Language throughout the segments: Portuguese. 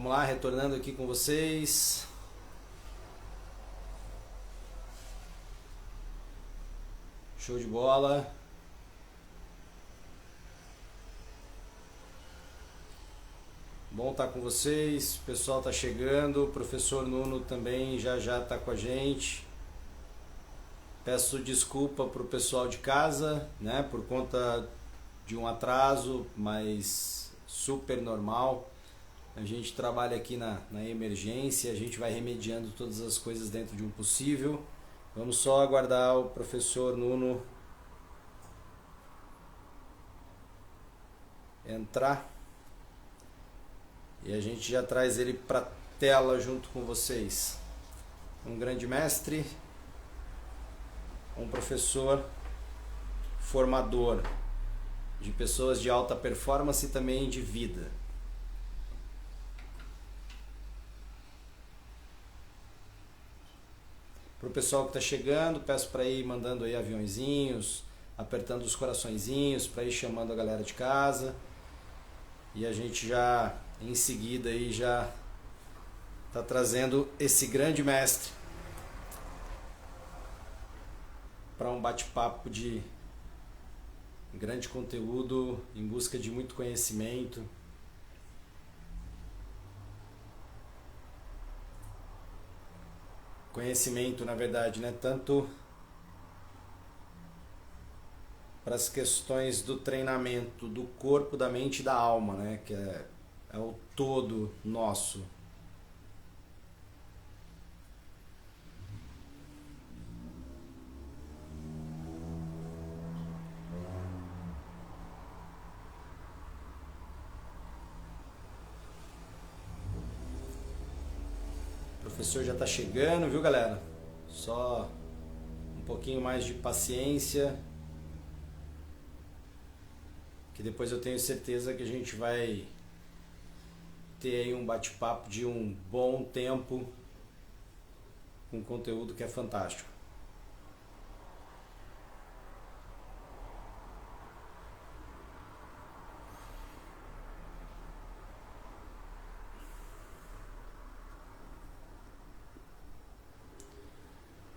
Vamos lá, retornando aqui com vocês. Show de bola. Bom estar com vocês. O pessoal está chegando. O professor Nuno também já está com a gente. Peço desculpa para o pessoal de casa, né, por conta de um atraso, mas super normal. A gente trabalha aqui na emergência, a gente vai remediando todas as coisas dentro de um possível. Vamos só aguardar o professor Nuno entrar e a gente já traz ele para a tela junto com vocês. Um grande mestre, um professor formador de pessoas de alta performance e também de vida. Para o pessoal que está chegando, peço para ir mandando aí aviãozinhos, apertando os coraçõezinhos, para ir chamando a galera de casa. E a gente já, em seguida, aí já está trazendo esse grande mestre para um bate-papo de grande conteúdo, em busca de muito conhecimento. Conhecimento, na verdade, né? Tanto para as questões do treinamento do corpo, da mente e da alma, né? Que é o todo nosso. O professor já está chegando, viu, galera? Só um pouquinho mais de paciência, que depois eu tenho certeza que a gente vai ter aí um bate-papo de um bom tempo com conteúdo que é fantástico.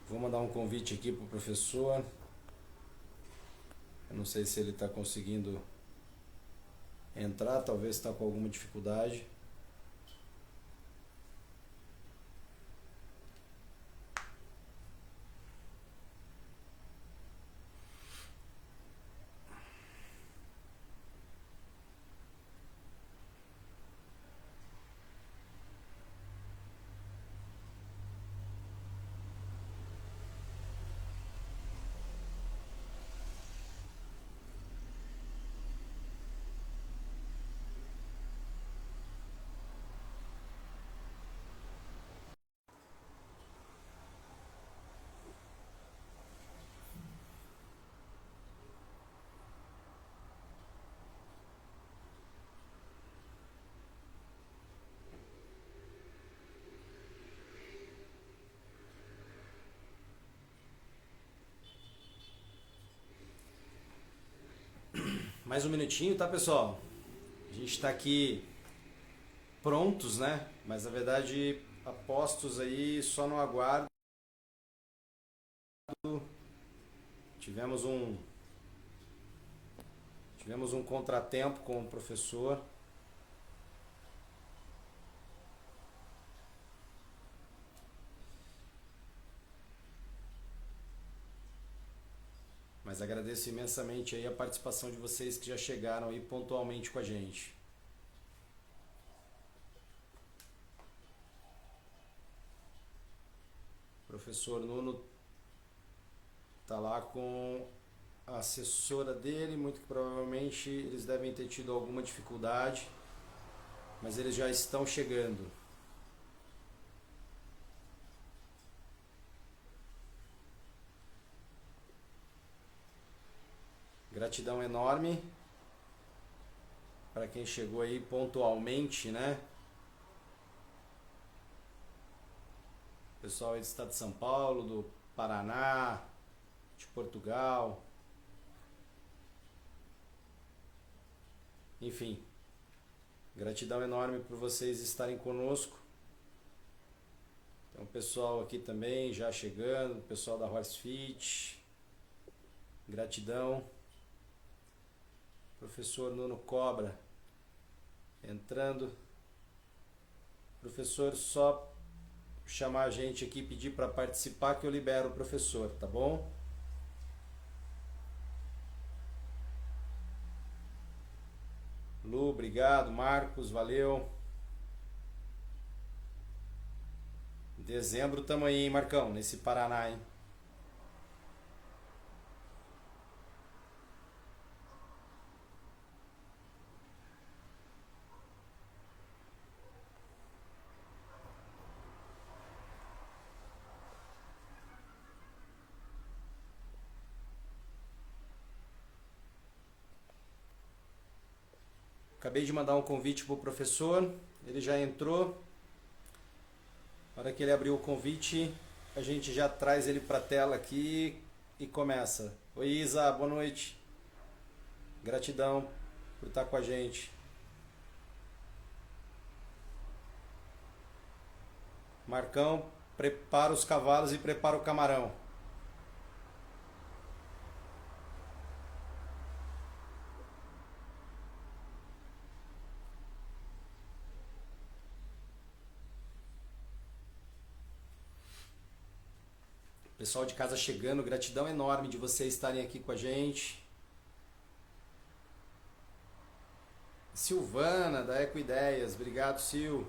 Vou mandar um convite aqui para o professor. Eu não sei se ele está conseguindo entrar, talvez está com alguma dificuldade. Mais um minutinho, tá, pessoal? A gente está aqui prontos, né? Mas na verdade, apostos aí só no aguardo. Tivemos um contratempo com o professor. Mas agradeço imensamente aí a participação de vocês que já chegaram aí pontualmente com a gente. O professor Nuno tá lá com a assessora dele, muito que provavelmente eles devem ter tido alguma dificuldade, mas eles já estão chegando. Gratidão enorme para quem chegou aí pontualmente, né? Pessoal aí do estado de São Paulo, do Paraná, de Portugal. Enfim, Gratidão enorme por vocês estarem conosco. Tem um pessoal aqui também já chegando, o pessoal da Horse Fit. Gratidão. Professor Nuno Cobra entrando. Professor, só chamar a gente aqui, pedir para participar que eu libero o professor, tá bom? Lu, obrigado. Marcos, valeu. Dezembro tamo aí, hein, Marcão, nesse Paraná, hein? Acabei de mandar um convite pro professor, ele já entrou. Na hora que ele abrir o convite, a gente já traz ele para a tela aqui e começa. Oi, Isa, boa noite. Gratidão por estar com a gente. Marcão, prepara os cavalos e prepara o camarão. Pessoal de casa chegando, gratidão enorme de vocês estarem aqui com a gente. Silvana, da Ecoideias, obrigado, Sil.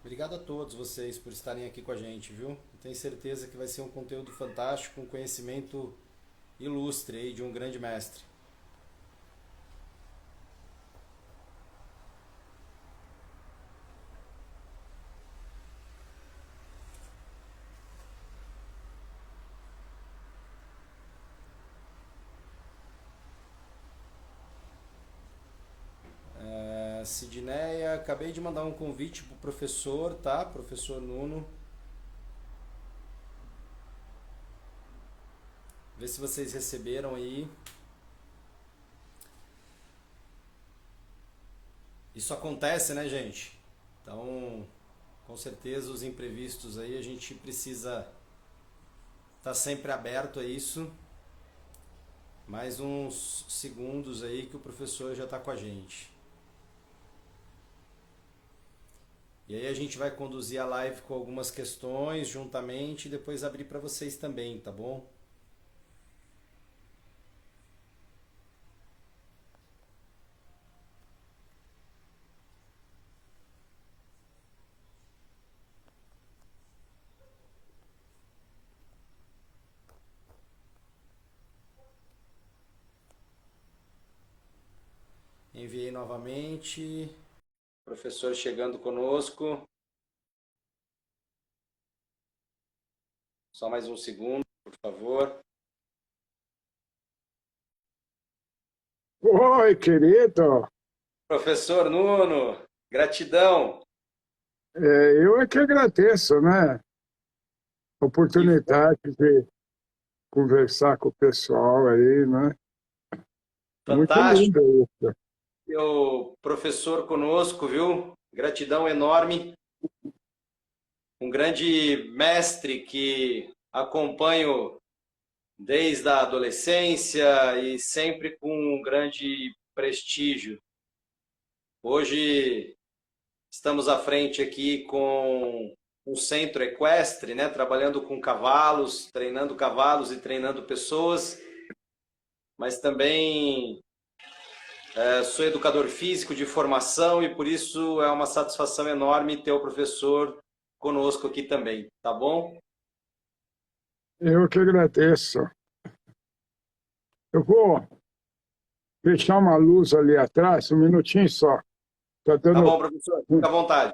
Obrigado a todos vocês por estarem aqui com a gente, viu? Tenho certeza que vai ser um conteúdo fantástico, um conhecimento ilustre aí de um grande mestre. Sidneia, acabei de mandar um convite pro professor, tá? Professor Nuno. Vê se vocês receberam aí. Isso acontece, né, gente? Então, com certeza os imprevistos aí a gente precisa estar sempre aberto a isso. Mais uns segundos aí que o professor já está com a gente. E aí a gente vai conduzir a live com algumas questões juntamente e depois abrir para vocês também, tá bom? Enviei novamente. Professor chegando conosco. Só mais um segundo, por favor. Oi, querido. Professor Nuno, gratidão. Eu é que agradeço, né? A Que oportunidade de conversar com o pessoal aí, né? Muito fantástico lindo isso. ter o professor conosco, viu? Gratidão enorme. Um grande mestre que acompanho desde a adolescência e sempre com um grande prestígio. Hoje estamos à frente aqui com um centro equestre, né, trabalhando com cavalos e treinando pessoas, mas também sou educador físico de formação e por isso é uma satisfação enorme ter o professor conosco aqui também, tá bom? Eu que agradeço. Eu vou fechar uma luz ali atrás, um minutinho só. Tá Tá dando. bom, professor, fica à vontade.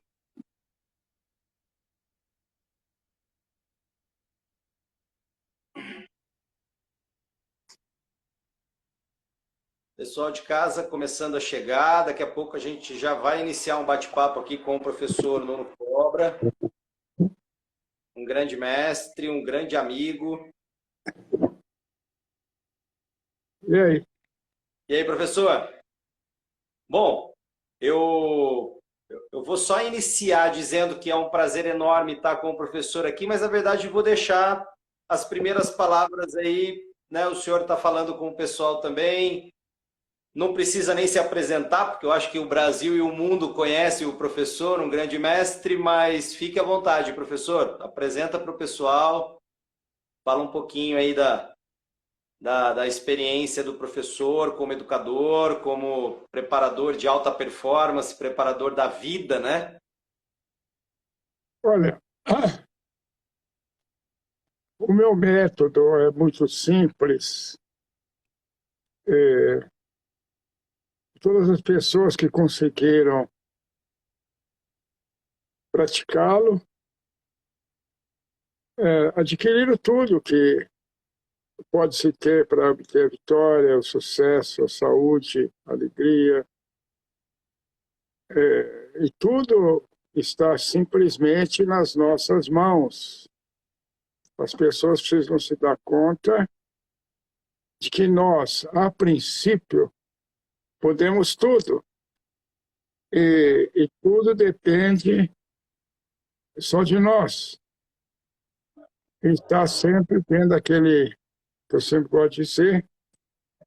Pessoal de casa começando a chegar, daqui a pouco a gente já vai iniciar um bate-papo aqui com o professor Nuno Cobra, um grande mestre, um grande amigo. E aí? E aí, professor? Bom, eu, eu vou só iniciar dizendo que é um prazer enorme estar com o professor aqui, mas na verdade vou deixar as primeiras palavras aí, né? O senhor está falando com o pessoal também, não precisa nem se apresentar, porque eu acho que o Brasil e o mundo conhecem o professor, um grande mestre, mas fique à vontade, professor, apresenta para o pessoal, fala um pouquinho aí da experiência do professor como educador, como preparador de alta performance, preparador da vida, né? Olha, o meu método é muito simples. É, todas as pessoas que conseguiram praticá-lo adquiriram tudo que pode se ter para obter a vitória, o sucesso, a saúde, a alegria. E tudo está simplesmente nas nossas mãos. As pessoas precisam se dar conta de que nós, a princípio, podemos tudo. E tudo depende só de nós. E está sempre tendo aquele que eu sempre gosto de dizer,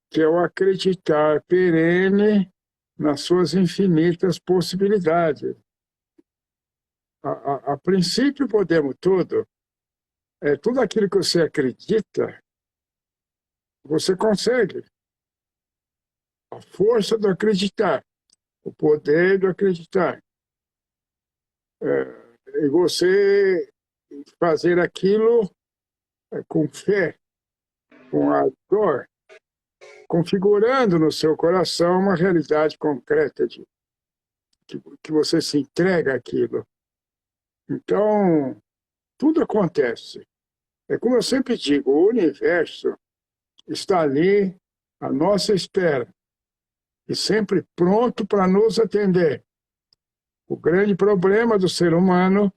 que é o acreditar perene nas suas infinitas possibilidades. A princípio podemos tudo. Tudo aquilo que você acredita, você consegue. A força do acreditar, o poder do acreditar. E você fazer aquilo com fé, com ardor, configurando no seu coração uma realidade concreta que você se entrega àquilo. Então, tudo acontece. É como eu sempre digo, o universo está ali à nossa espera e sempre pronto para nos atender. O grande problema do ser humano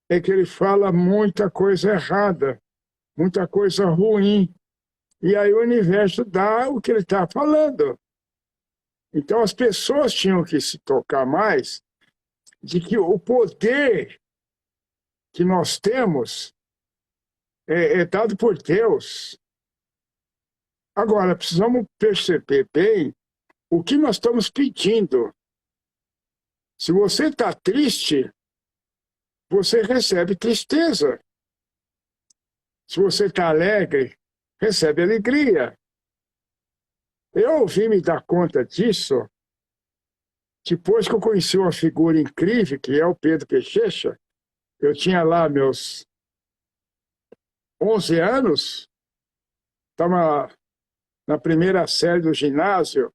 é que ele fala muita coisa errada, muita coisa ruim, e aí o universo dá o que ele está falando. Então as pessoas tinham que se tocar mais de que o poder que nós temos é dado por Deus. Agora, precisamos perceber bem o que nós estamos pedindo. Se você está triste, você recebe tristeza. Se você está alegre, recebe alegria. Eu vim me dar conta disso depois que eu conheci uma figura incrível, que é o Pedro Peixeira. Eu tinha lá meus 11 anos, estava na primeira série do ginásio.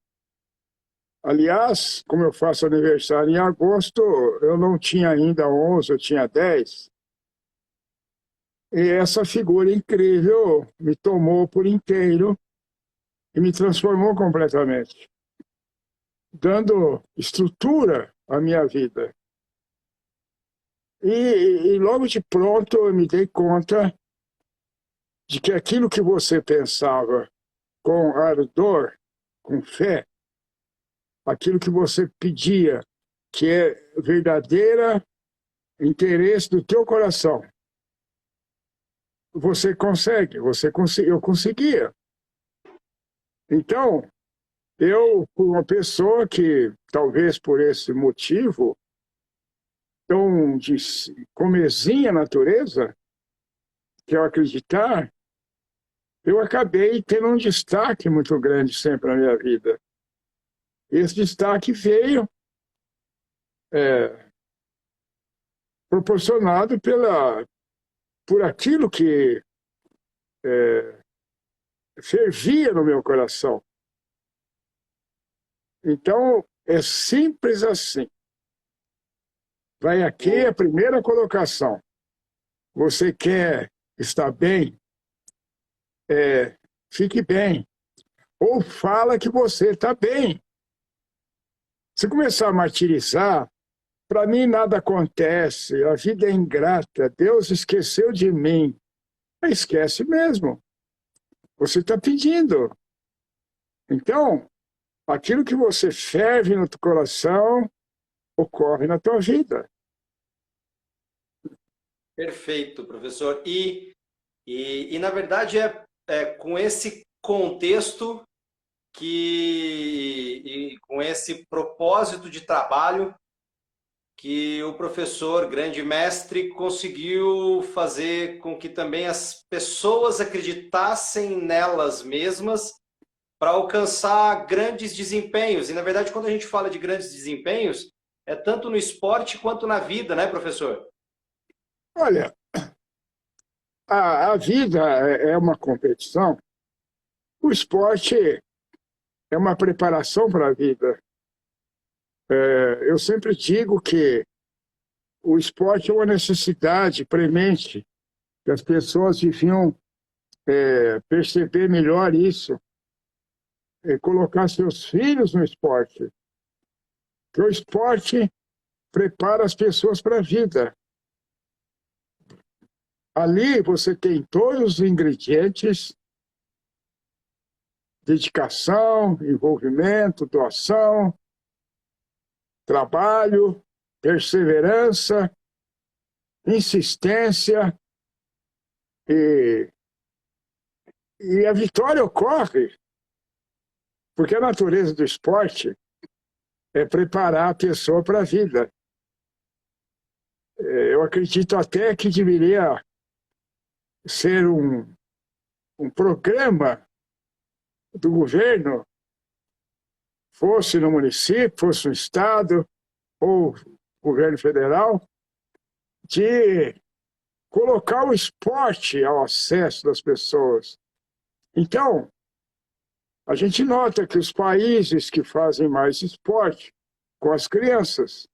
Aliás, como eu faço aniversário em agosto, eu não tinha ainda 11, eu tinha 10. E essa figura incrível me tomou por inteiro e me transformou completamente, dando estrutura à minha vida. E logo de pronto eu me dei conta de que aquilo que você pensava com ardor, com fé, aquilo que você pedia, que é verdadeiro interesse do teu coração, você consegue, eu conseguia. Então, eu, fui uma pessoa que, talvez por esse motivo, tão de comezinha natureza, que é o acreditar, eu acabei tendo um destaque muito grande sempre na minha vida. Esse destaque veio proporcionado por aquilo que fervia no meu coração. Então, é simples assim. Vai aqui a primeira colocação. Você quer estar bem? Fique bem. Ou fala que você está bem. Se começar a martirizar, para mim nada acontece, a vida é ingrata, Deus esqueceu de mim. Esquece mesmo. Você está pedindo. Então, aquilo que você ferve no teu coração ocorre na tua vida. Perfeito, professor. Na verdade, com esse contexto com esse propósito de trabalho que o professor, grande mestre, conseguiu fazer com que também as pessoas acreditassem nelas mesmas para alcançar grandes desempenhos. E, na verdade, quando a gente fala de grandes desempenhos, é tanto no esporte quanto na vida, né, professor? Olha, a vida é uma competição, o esporte é uma preparação para a vida. Eu sempre digo que o esporte é uma necessidade premente, que as pessoas deviam perceber melhor isso, colocar seus filhos no esporte. Porque o esporte prepara as pessoas para a vida. Ali você tem todos os ingredientes: dedicação, envolvimento, doação, trabalho, perseverança, insistência, e a vitória ocorre porque a natureza do esporte é preparar a pessoa para a vida. Eu acredito até que deveria ser um programa do governo, fosse no município, fosse no estado ou governo federal, de colocar o esporte ao acesso das pessoas. Então, a gente nota que os países que fazem mais esporte com as crianças,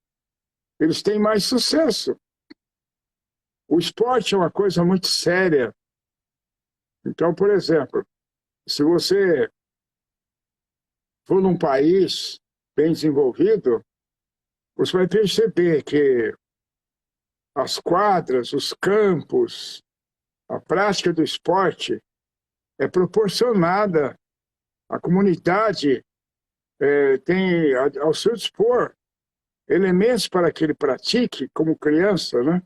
eles têm mais sucesso. O esporte é uma coisa muito séria. Então, por exemplo, se você for num país bem desenvolvido, você vai perceber que as quadras, os campos, a prática do esporte é proporcionada. A comunidade tem ao seu dispor elementos para que ele pratique como criança, né?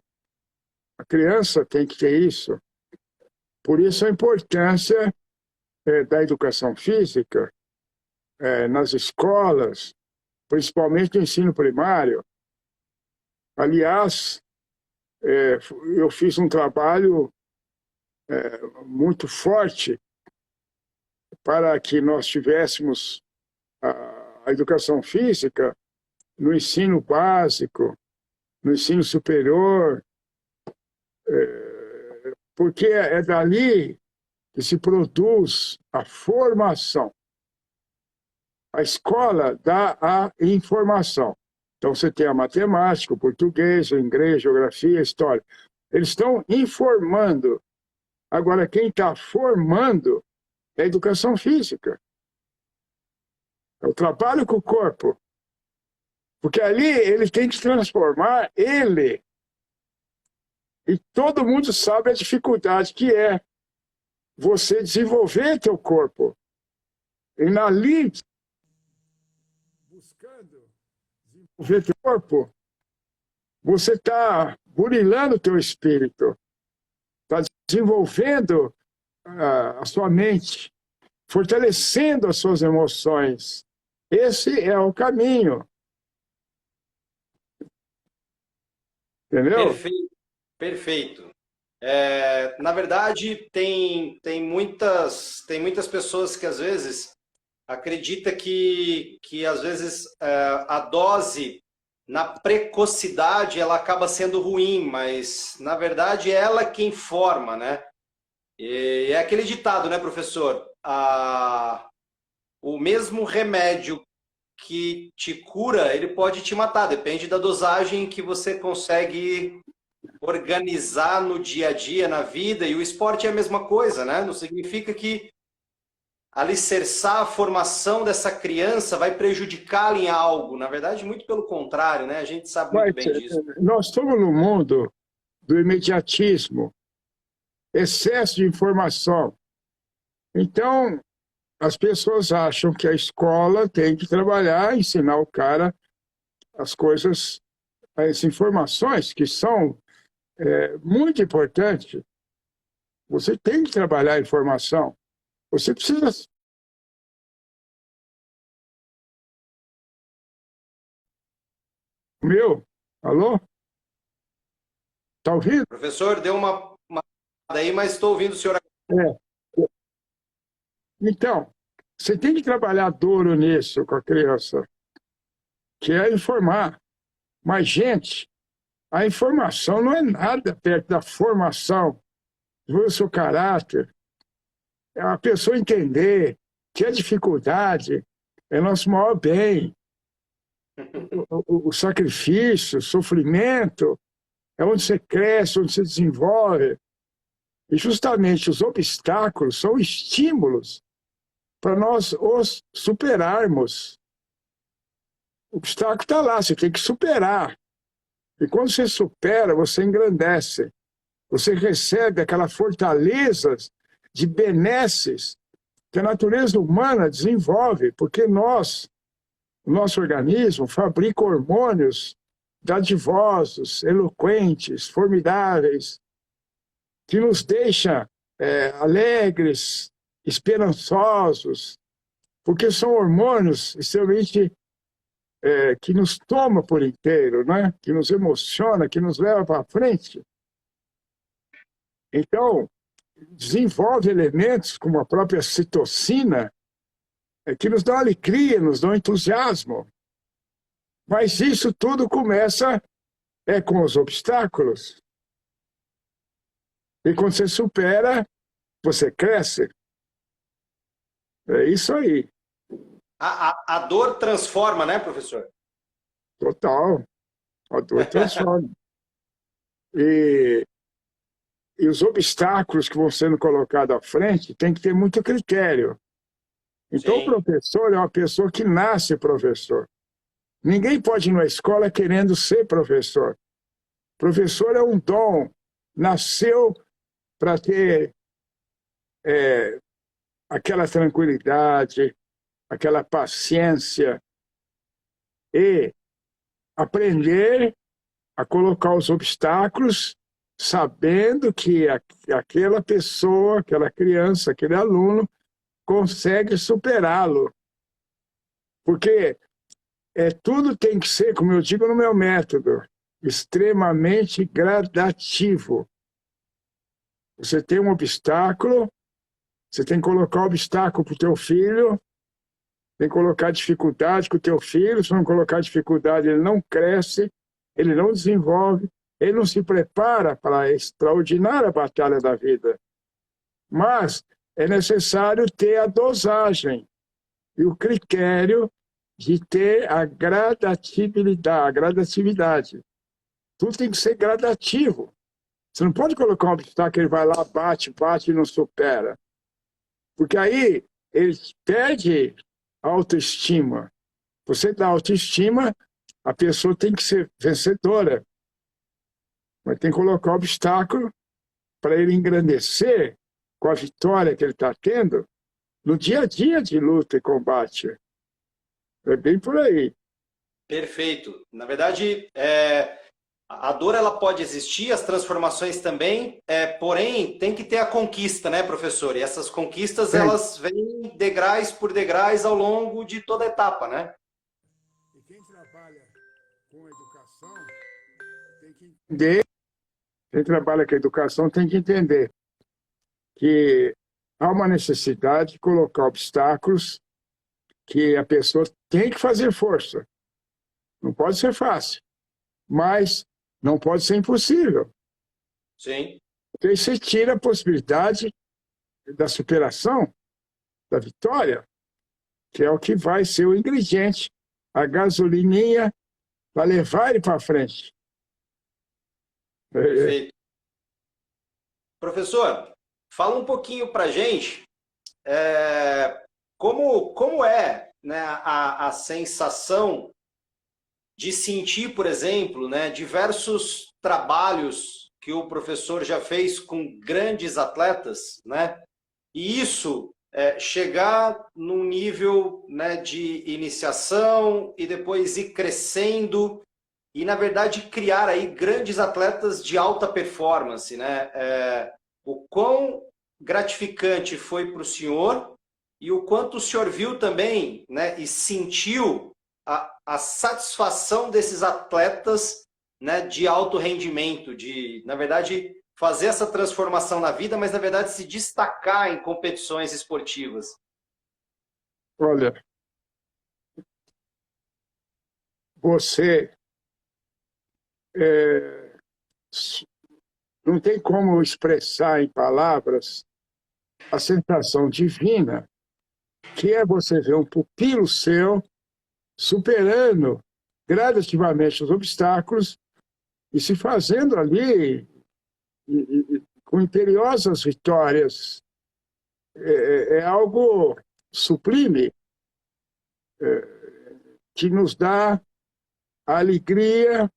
A criança tem que ter isso. Por isso a importância da educação física nas escolas, principalmente no ensino primário. Aliás, eu fiz um trabalho muito forte para que nós tivéssemos a educação física no ensino básico, no ensino superior, porque é dali que se produz a formação. A escola dá a informação. Então, você tem a matemática, o português, o inglês, geografia, a história. Eles estão informando. Agora, quem está formando é a educação física. É o trabalho com o corpo. Porque ali ele tem que transformar ele. E todo mundo sabe a dificuldade que é você desenvolver teu corpo. E ali, buscando desenvolver teu corpo, você está burilando teu espírito. Está desenvolvendo a sua mente, fortalecendo as suas emoções. Esse é o caminho. Entendeu? Perfeito, perfeito. Na verdade, tem muitas pessoas que às vezes acreditam que às vezes a dose na precocidade ela acaba sendo ruim, mas na verdade é ela quem forma, né? E é aquele ditado, né, professor? O mesmo remédio que te cura, ele pode te matar, depende da dosagem que você consegue organizar no dia a dia, na vida, e o esporte é a mesma coisa, né? Não significa que alicerçar a formação dessa criança vai prejudicá-la em algo, na verdade, muito pelo contrário, né? A gente sabe muito bem disso. Nós estamos no mundo do imediatismo, excesso de informação. Então, as pessoas acham que a escola tem que trabalhar, ensinar o cara as coisas, as informações que são muito importantes. Você tem que trabalhar a informação. Você precisa... Meu, alô? Está ouvindo? Professor, deu uma aí, mas estou ouvindo o senhor. É. Então, você tem que trabalhar duro nisso com a criança, que é informar. Mas, gente, a informação não é nada perto da formação do seu caráter. É a pessoa entender que a dificuldade é nosso maior bem. O sacrifício, o sofrimento, é onde você cresce, onde você desenvolve. E justamente os obstáculos são estímulos para nós os superarmos. O obstáculo está lá, você tem que superar. E quando você supera, você engrandece. Você recebe aquela fortaleza de benesses que a natureza humana desenvolve, porque nós, o nosso organismo, fabrica hormônios dadivosos, eloquentes, formidáveis, que nos deixa alegres, esperançosos, porque são hormônios extremamente que nos toma por inteiro, né? Que nos emociona, que nos leva para frente. Então, desenvolve elementos como a própria citocina, que nos dão alegria, nos dão entusiasmo. Mas isso tudo começa com os obstáculos. E quando você supera, você cresce. É isso aí. A dor transforma, né, professor? Total. A dor transforma. E os obstáculos que vão sendo colocados à frente tem que ter muito critério. Então, Sim. O professor é uma pessoa que nasce professor. Ninguém pode ir na escola querendo ser professor. Professor é um dom. Nasceu para ter aquela tranquilidade, aquela paciência e aprender a colocar os obstáculos sabendo que aquela pessoa, aquela criança, aquele aluno consegue superá-lo. Porque tudo tem que ser, como eu digo no meu método, extremamente gradativo. Você tem um obstáculo, você tem que colocar obstáculo para o teu filho, tem que colocar dificuldade com o teu filho, se não colocar dificuldade, ele não cresce, ele não desenvolve, ele não se prepara para a extraordinária batalha da vida. Mas é necessário ter a dosagem e o critério de ter a gradatividade. Tudo tem que ser gradativo. Você não pode colocar um obstáculo, ele vai lá, bate e não supera. Porque aí ele perde a autoestima. Você dá autoestima, a pessoa tem que ser vencedora. Mas tem que colocar obstáculo para ele engrandecer com a vitória que ele está tendo no dia a dia de luta e combate. É bem por aí. Perfeito. Na verdade, a dor ela pode existir, as transformações também, porém tem que ter a conquista, né, professor? E essas conquistas elas vêm degraus por degraus ao longo de toda a etapa, né? E quem trabalha com educação tem que entender. Quem trabalha com educação tem que entender que há uma necessidade de colocar obstáculos que a pessoa tem que fazer força. Não pode ser fácil, mas não pode ser impossível. Sim. Porque aí você tira a possibilidade da superação, da vitória, que é o que vai ser o ingrediente, a gasolininha para levar ele para frente. Perfeito. Professor, fala um pouquinho para a gente como é, né, a sensação de sentir, por exemplo, né, diversos trabalhos que o professor já fez com grandes atletas, né? E isso chegar num nível, né, de iniciação e depois ir crescendo e, na verdade, criar aí grandes atletas de alta performance, né? O quão gratificante foi para o senhor e o quanto o senhor viu também, né, e sentiu a satisfação desses atletas, né, de alto rendimento, de, na verdade, fazer essa transformação na vida, mas, na verdade, se destacar em competições esportivas. Olha, você é, não tem como expressar em palavras a sensação divina que é você ver um pupilo seu superando gradativamente os obstáculos e se fazendo ali com imperiosas vitórias. É algo sublime, que nos dá a alegria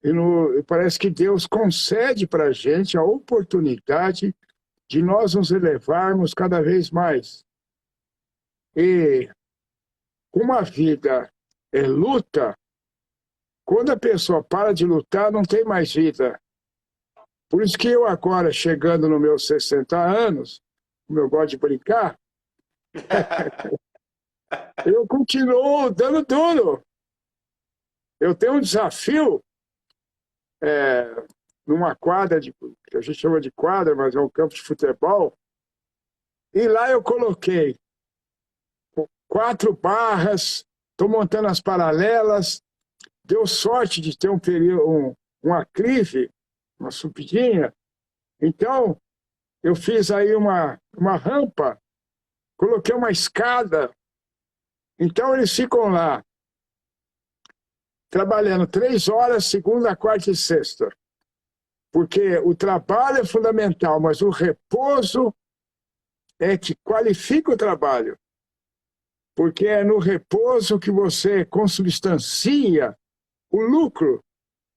e parece que Deus concede para a gente a oportunidade de nós nos elevarmos cada vez mais. E uma vida é luta, quando a pessoa para de lutar, não tem mais vida. Por isso que eu agora, chegando nos meus 60 anos, como eu gosto de brincar, eu continuo dando duro. Eu tenho um desafio numa quadra, que a gente chama de quadra, mas é um campo de futebol, e lá eu coloquei 4 barras, estou montando as paralelas, deu sorte de ter um aclive, uma subidinha, então eu fiz aí uma rampa, coloquei uma escada, então eles ficam lá, trabalhando 3 horas, segunda, quarta e sexta. Porque o trabalho é fundamental, mas o repouso é que qualifica o trabalho. Porque é no repouso que você consubstancia o lucro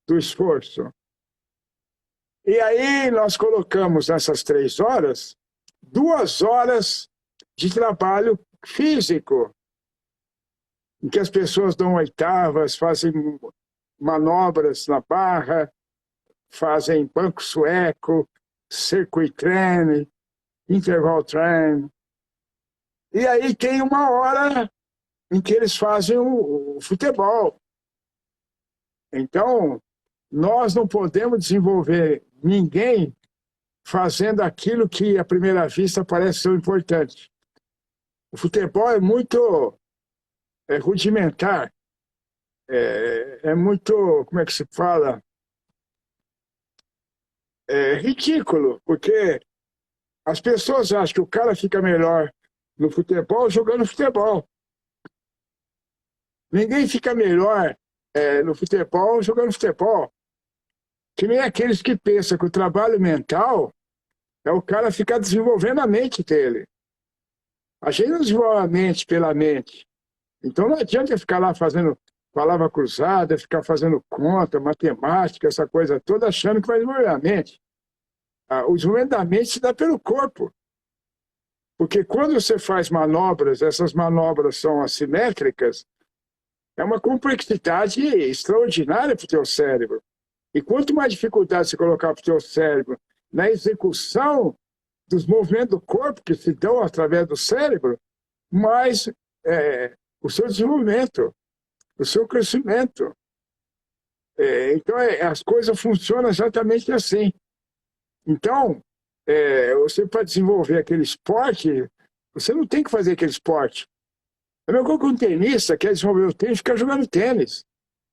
do esforço. E aí nós colocamos nessas 3 horas, 2 horas de trabalho físico, em que as pessoas dão oitavas, fazem manobras na barra, fazem banco sueco, circuit training, interval training. E aí tem 1 hora em que eles fazem o futebol. Então, nós não podemos desenvolver ninguém fazendo aquilo que, à primeira vista, parece ser importante. O futebol é muito rudimentar, é muito, como é que se fala? É ridículo, porque as pessoas acham que o cara fica melhor no futebol jogando futebol. Ninguém fica melhor no futebol jogando futebol. Que nem aqueles que pensam que o trabalho mental é o cara ficar desenvolvendo a mente dele. A gente não desenvolve a mente pela mente. Então não adianta ficar lá fazendo palavra cruzada, ficar fazendo conta, matemática, essa coisa toda, achando que vai desenvolver a mente. O desenvolvimento da mente se dá pelo corpo. Porque quando você faz manobras, essas manobras são assimétricas, é uma complexidade extraordinária para o teu cérebro. E quanto mais dificuldade você colocar para o teu cérebro na execução dos movimentos do corpo que se dão através do cérebro, mais o seu desenvolvimento, o seu crescimento. Então, as coisas funcionam exatamente assim. Então, você para desenvolver aquele esporte, você não tem que fazer aquele esporte. É a mesma coisa que um tenista quer desenvolver o tênis, fica jogando tênis.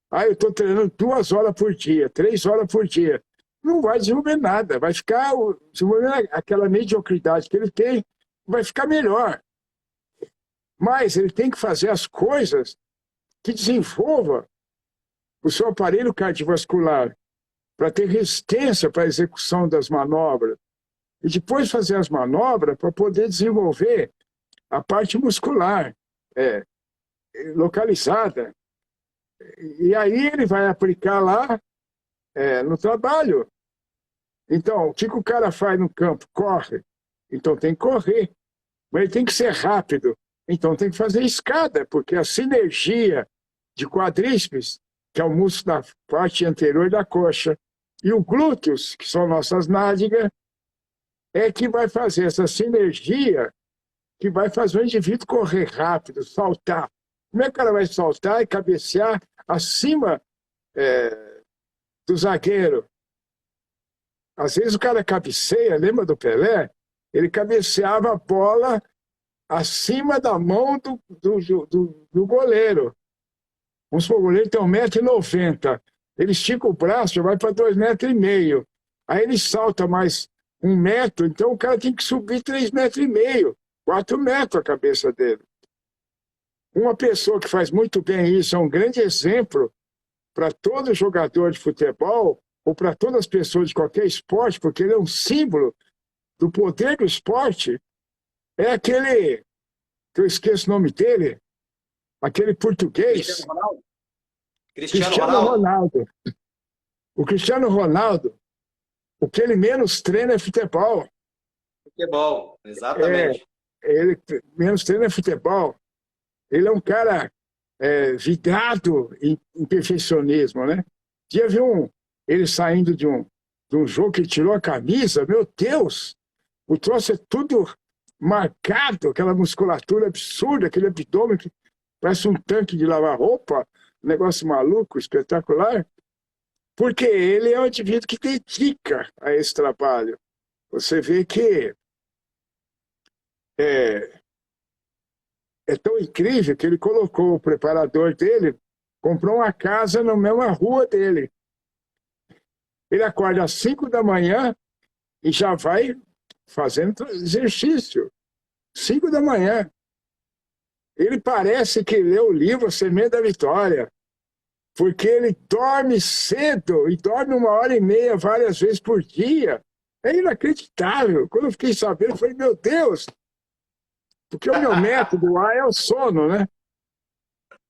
Eu estou treinando 2 horas por dia, 3 horas por dia. Não vai desenvolver nada, vai ficar desenvolvendo aquela mediocridade que ele tem, vai ficar melhor. Mas ele tem que fazer as coisas que desenvolvam o seu aparelho cardiovascular para ter resistência para a execução das manobras. E depois fazer as manobras para poder desenvolver a parte muscular localizada. E aí ele vai aplicar lá no trabalho. Então, o que o cara faz no campo? Corre. Então tem que correr. mas ele tem que ser rápido. Então tem que fazer escada, porque a sinergia de quadríceps, que é o músculo da parte anterior da coxa, e o glúteos, que são nossas nádegas, é que vai fazer essa sinergia que vai fazer o indivíduo correr rápido, saltar. Como é que o cara vai saltar e cabecear acima do zagueiro? Às vezes o cara cabeceia, lembra do Pelé? Ele cabeceava a bola acima da mão do goleiro. Vamos supor, o goleiro tem 1,90 m. Ele estica o braço, já vai para 2,5 m. Aí ele salta mais 1 m, então o cara tem que subir 3,5 m, 4 metros a cabeça dele. Uma pessoa que faz muito bem isso, é um grande exemplo para todo jogador de futebol, ou para todas as pessoas de qualquer esporte, porque ele é um símbolo do poder do esporte, é aquele, que eu esqueço o nome dele, aquele português. Cristiano Ronaldo. O Cristiano Ronaldo, o que ele menos treina é futebol. Futebol, exatamente. Ele menos treina é futebol. Ele é um cara vidrado em perfeccionismo, né? Já viu ele saindo de um jogo que ele tirou a camisa? Meu Deus! O troço é tudo marcado, aquela musculatura absurda, aquele abdômen que parece um tanque de lavar roupa, um negócio maluco, espetacular. Porque ele é um indivíduo que dedica a esse trabalho. Você vê que é tão incrível que ele colocou o preparador dele, comprou uma casa na mesma rua dele. Ele acorda às 5 da manhã e já vai fazendo exercício. 5 da manhã. Ele parece que leu o livro Semente da Vitória, porque ele dorme cedo e dorme 1h30 várias vezes por dia. É inacreditável. Quando eu fiquei sabendo, eu falei, meu Deus, porque o meu método lá é o sono, né?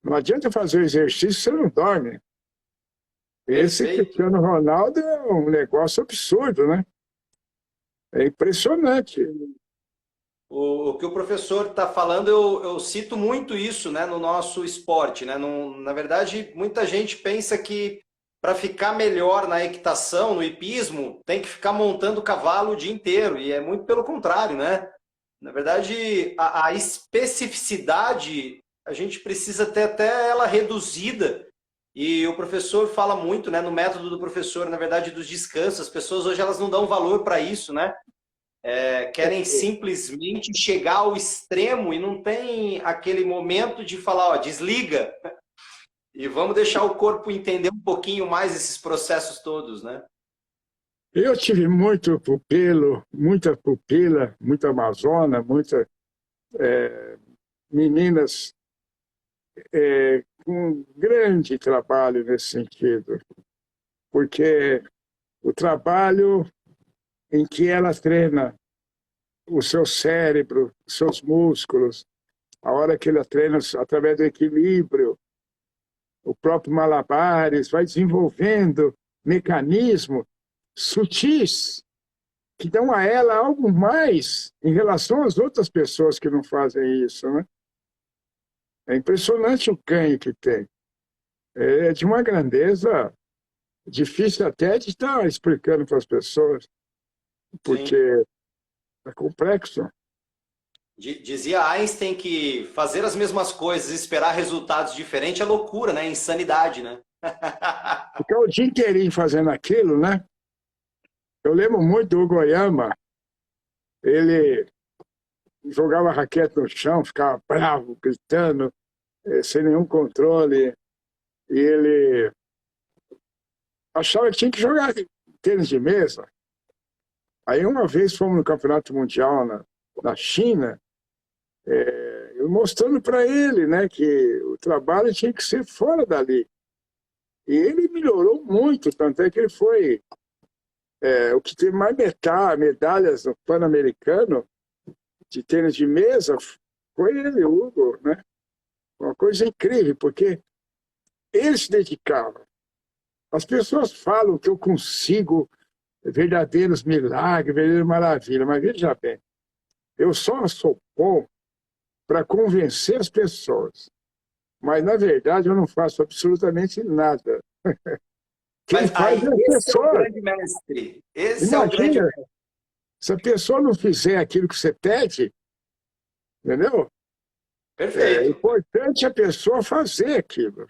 Não adianta fazer o exercício se você não dorme. Esse Cristiano Ronaldo é um negócio absurdo, né? É impressionante. O que o professor está falando, eu cito muito isso, né, no nosso esporte, né? Na verdade, muita gente pensa que para ficar melhor na equitação, no hipismo, tem que ficar montando cavalo o dia inteiro, e é muito pelo contrário, né? Na verdade, a especificidade, a gente precisa ter até ela reduzida. E o professor fala muito, né, no método do professor, na verdade, dos descansos. As pessoas hoje elas não dão valor para isso, né? Querem simplesmente chegar ao extremo e não tem aquele momento de falar, ó, desliga. E vamos deixar o corpo entender um pouquinho mais esses processos todos, né? Eu tive muito pupilo, muita pupila, muita amazona, muitas meninas com um grande trabalho nesse sentido, porque o trabalho em que ela treina o seu cérebro, os seus músculos, a hora que ela treina através do equilíbrio, o próprio malabares, vai desenvolvendo mecanismos sutis que dão a ela algo mais em relação às outras pessoas que não fazem isso, né? É impressionante o ganho que tem. É de uma grandeza difícil até de estar explicando para as pessoas, porque Sim. é complexo. Dizia Einstein que fazer as mesmas coisas e esperar resultados diferentes é loucura, né? Insanidade, né? Ficar o dia inteirinho fazendo aquilo, né? Eu lembro muito do Goiama, ele jogava raquete no chão, ficava bravo, gritando, sem nenhum controle, e ele achava que tinha que jogar tênis de mesa. Aí uma vez fomos no Campeonato Mundial na China, eu mostrando para ele, né, que o trabalho tinha que ser fora dali. E ele melhorou muito, tanto é que ele foi o que teve mais medalhas no Pan-Americano de tênis de mesa foi ele, o Hugo, né? Uma coisa incrível, porque ele se dedicava. As pessoas falam que eu consigo verdadeiros milagres, verdadeiras maravilhas, mas veja bem, Eu só sou bom para convencer as pessoas. Mas, na verdade, eu não faço absolutamente nada. Quem Mas faz aí, é as esse é o pessoas. grande mestre. Esse é o grande Imagina, mestre. se a pessoa não fizer aquilo que você pede, entendeu? É Perfeito. importante a pessoa fazer aquilo.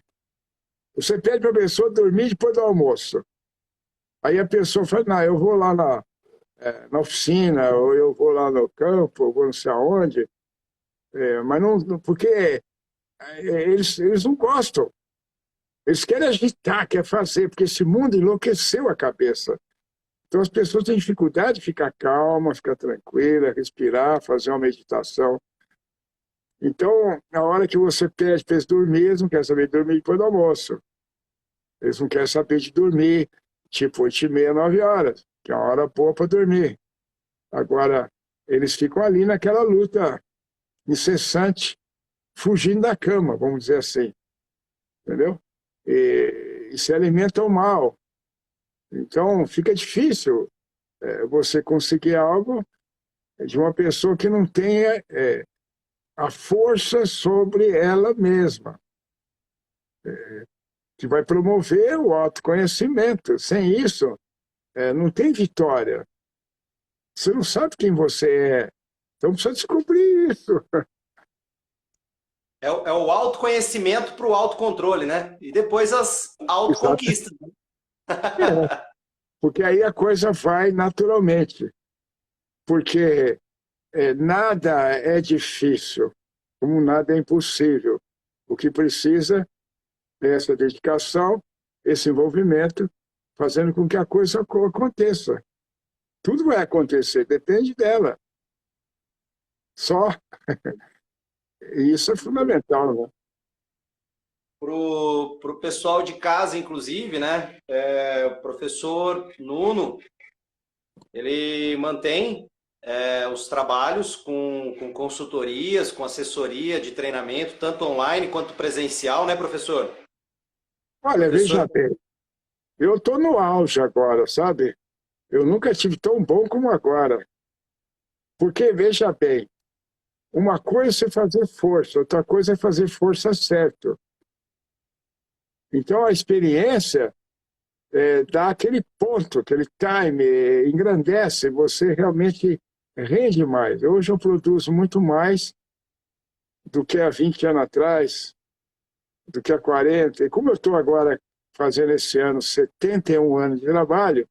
Você pede para a pessoa dormir depois do almoço. Aí a pessoa fala, não, eu vou lá na oficina, ou eu vou lá no campo, ou vou não sei aonde. Mas porque eles não gostam. Eles querem agitar, querem fazer, porque esse mundo enlouqueceu a cabeça. Então as pessoas têm dificuldade de ficar calma, ficar tranquila, respirar, fazer uma meditação. Então, na hora que você pede para eles dormir, eles não querem saber de dormir depois do almoço. Eles não querem saber de dormir, tipo 8h30, 9 horas, que é uma hora boa para dormir. Agora, eles ficam ali naquela luta incessante, fugindo da cama, vamos dizer assim, entendeu? E se alimentam mal. Então, fica difícil você conseguir algo de uma pessoa que não tenha a força sobre ela mesma, que vai promover o autoconhecimento. Sem isso, não tem vitória. Você não sabe quem você é. Então precisa descobrir isso. É o autoconhecimento para o autocontrole, né? E depois as Exato. autoconquistas. É, porque aí a coisa vai naturalmente. Porque nada é difícil, como nada é impossível. O que precisa é essa dedicação, esse envolvimento, fazendo com que a coisa aconteça. Tudo vai acontecer, depende dela. Só. E isso é fundamental, né? Pro pessoal de casa, inclusive, né? O professor Nuno, ele mantém os trabalhos com consultorias, com assessoria de treinamento, tanto online quanto presencial, né, professor? Olha, Professor, veja bem, eu estou no auge agora, sabe? Eu nunca tive tão bom como agora. Porque, veja bem, uma coisa é você fazer força, outra coisa é fazer força certo. Então, a experiência dá aquele ponto, aquele time, engrandece, você realmente rende mais. Hoje eu produzo muito mais do que há 20 anos atrás, do que há 40. E como eu estou agora fazendo esse ano 71 anos de trabalho,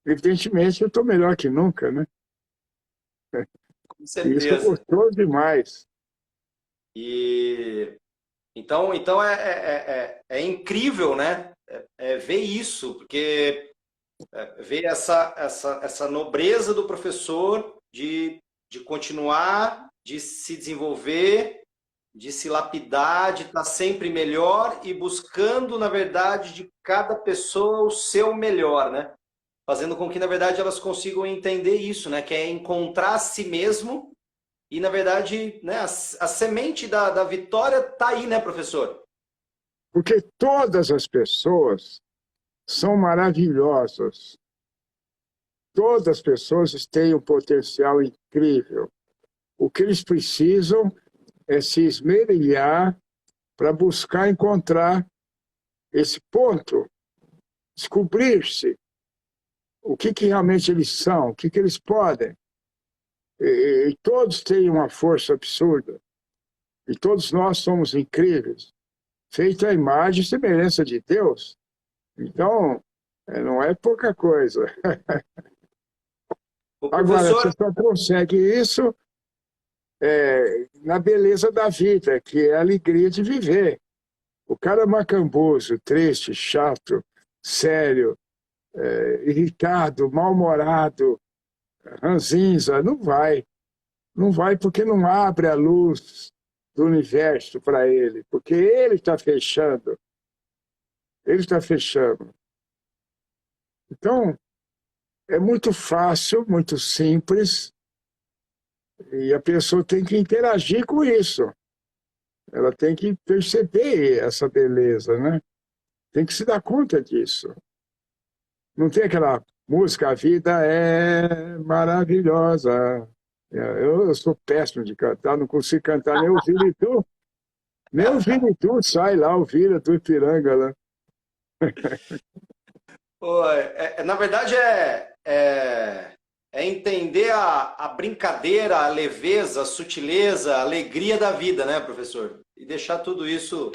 evidentemente eu estou melhor que nunca, né? com E isso é certeza. gostoso demais. E então é incrível, né? Ver isso, porque ver essa nobreza do professor de continuar, de se desenvolver, de se lapidar, de estar sempre melhor e buscando, na verdade, de cada pessoa o seu melhor, né? Fazendo com que, na verdade, elas consigam entender isso, né? Que é encontrar a si mesmo e, na verdade, né, a semente da vitória está aí, né, professor? Porque todas as pessoas são maravilhosas. Todas as pessoas têm um potencial incrível. O que eles precisam é se esmerilhar para buscar encontrar esse ponto, descobrir-se, o que realmente eles são, o que eles podem. E todos têm uma força absurda. E todos nós somos incríveis, feito à imagem e semelhança de Deus. Então, não é pouca coisa. O Agora, você professor, só consegue isso na beleza da vida, que é a alegria de viver. O cara macamboso, triste, chato, sério, irritado, mal-humorado, ranzinza, não vai. Não vai porque não abre a luz do universo para ele, porque ele está fechando. Ele está fechando. Então, é muito fácil, muito simples, e a pessoa tem que interagir com isso. Ela tem que perceber essa beleza, né? Tem que se dar conta disso. Não tem aquela música, a vida é maravilhosa. Eu sou péssimo de cantar, não consigo cantar nem o Vira-Tu. Nem o Vira-Tu sai lá, o Vira do Ipiranga lá. Pô, na verdade, é entender a brincadeira, a leveza, a sutileza, a alegria da vida, né, professor? E deixar tudo isso.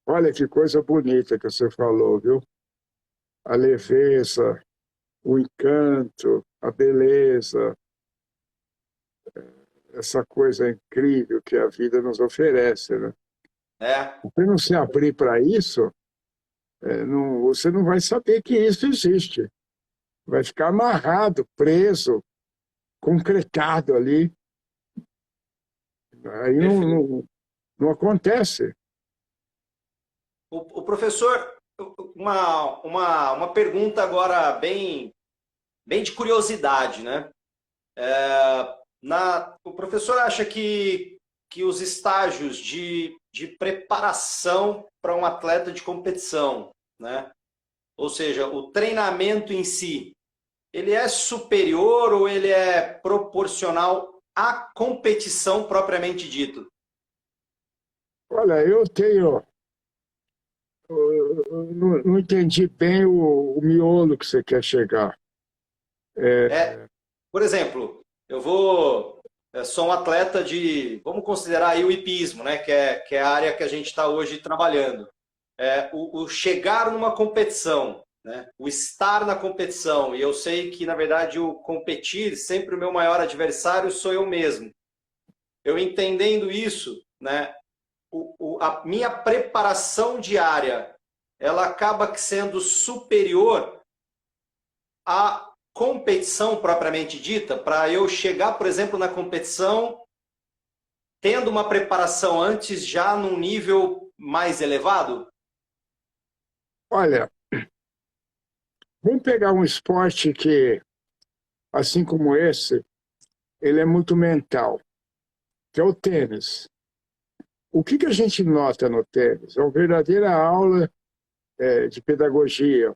Olha que coisa bonita que você falou, viu? A leveza, o encanto, a beleza, essa coisa incrível que a vida nos oferece, né? É, Se você não se abrir para isso, você não vai saber que isso existe. Vai ficar amarrado, preso, concretado ali. Aí perfeito. não acontece. O professor, uma pergunta agora bem de curiosidade, né? O professor acha que os estágios de preparação para um atleta de competição, né? Ou seja, o treinamento em si, ele é superior ou ele é proporcional à competição propriamente dito? Olha, não entendi bem o miolo que você quer chegar. É, por exemplo, sou um atleta vamos considerar aí o hipismo, né, que é a área que a gente está hoje trabalhando. O chegar numa competição, né, o estar na competição, e eu sei que, na verdade, o competir, sempre o meu maior adversário sou eu mesmo. Eu entendendo isso, né, a minha preparação diária, ela acaba sendo superior à competição propriamente dita, para eu chegar, por exemplo, na competição, tendo uma preparação antes já num nível mais elevado? Olha, vamos pegar um esporte que, assim como esse, ele é muito mental, que é o tênis. O que a gente nota no tênis? É uma verdadeira aula de pedagogia.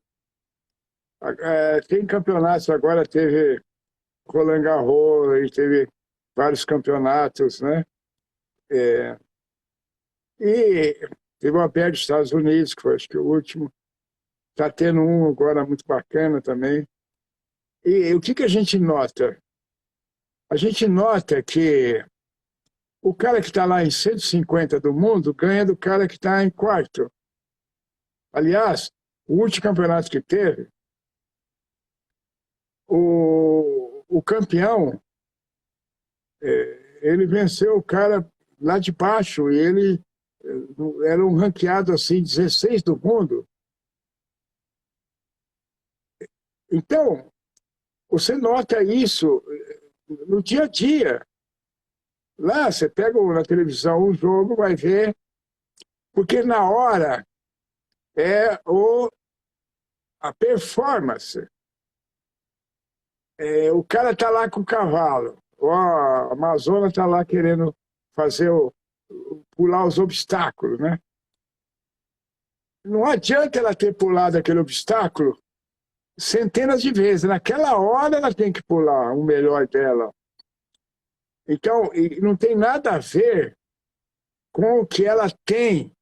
Tem campeonatos, agora teve Roland Garros, teve vários campeonatos, né? É, e teve o Aberto dos Estados Unidos, que foi acho que o último. Está tendo um agora muito bacana também. E o que a gente nota? A gente nota que o cara que está lá em 150 do mundo ganha do cara que está em quarto. Aliás, o último campeonato que teve, o campeão, ele venceu o cara lá de baixo, e ele era um ranqueado assim, 16 do mundo. Então, você nota isso no dia a dia. Lá, você pega na televisão um jogo, vai ver, porque na hora é a performance. O cara está lá com o cavalo, ou a Amazônia está lá querendo fazer pular os obstáculos, né? Não adianta ela ter pulado aquele obstáculo centenas de vezes. Naquela hora ela tem que pular o melhor dela. Então, não tem nada a ver com o que ela tem.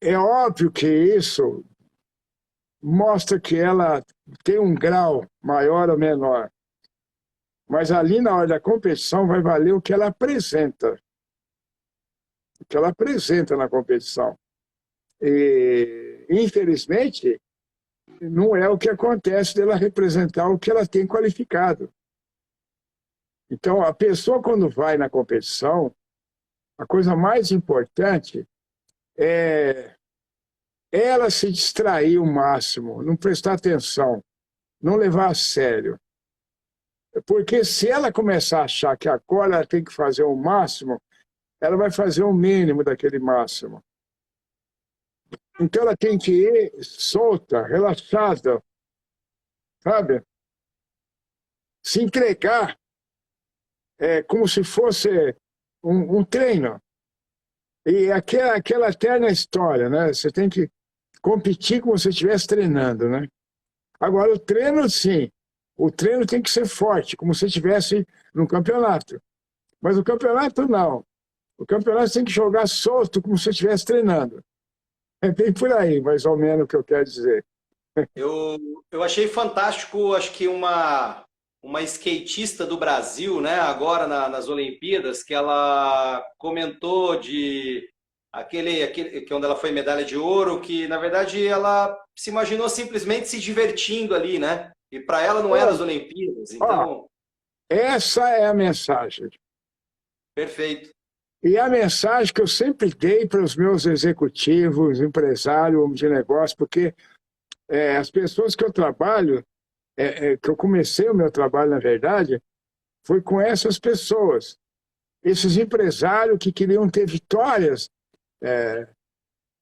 É óbvio que isso mostra que ela tem um grau maior ou menor. Mas ali na hora da competição vai valer o que ela apresenta. O que ela apresenta na competição. E, infelizmente, não é o que acontece dela representar o que ela tem qualificado. Então, a pessoa, quando vai na competição, a coisa mais importante é ela se distrair o máximo, não prestar atenção, não levar a sério. Porque se ela começar a achar que agora ela tem que fazer o máximo, ela vai fazer o mínimo daquele máximo. Então ela tem que ir solta, relaxada, sabe? Se entregar como se fosse um treino. E aquela eterna história, né? Você tem que competir como se estivesse treinando, né? Agora, o treino, sim. O treino tem que ser forte, como se estivesse num campeonato. Mas o campeonato não. O campeonato tem que jogar solto, como se estivesse treinando. É bem por aí, mais ou menos, o que eu quero dizer. Eu achei fantástico, acho que uma skatista do Brasil, né, agora nas Olimpíadas, que ela comentou de aquele que onde ela foi medalha de ouro, que na verdade ela se imaginou simplesmente se divertindo ali, né? E para ela não eram as Olimpíadas, Ó, então, essa é a mensagem. perfeito. E a mensagem que eu sempre dei para os meus executivos, empresários de negócio, porque as pessoas que eu trabalho, que eu comecei o meu trabalho, na verdade, foi com essas pessoas. Esses empresários que queriam ter vitórias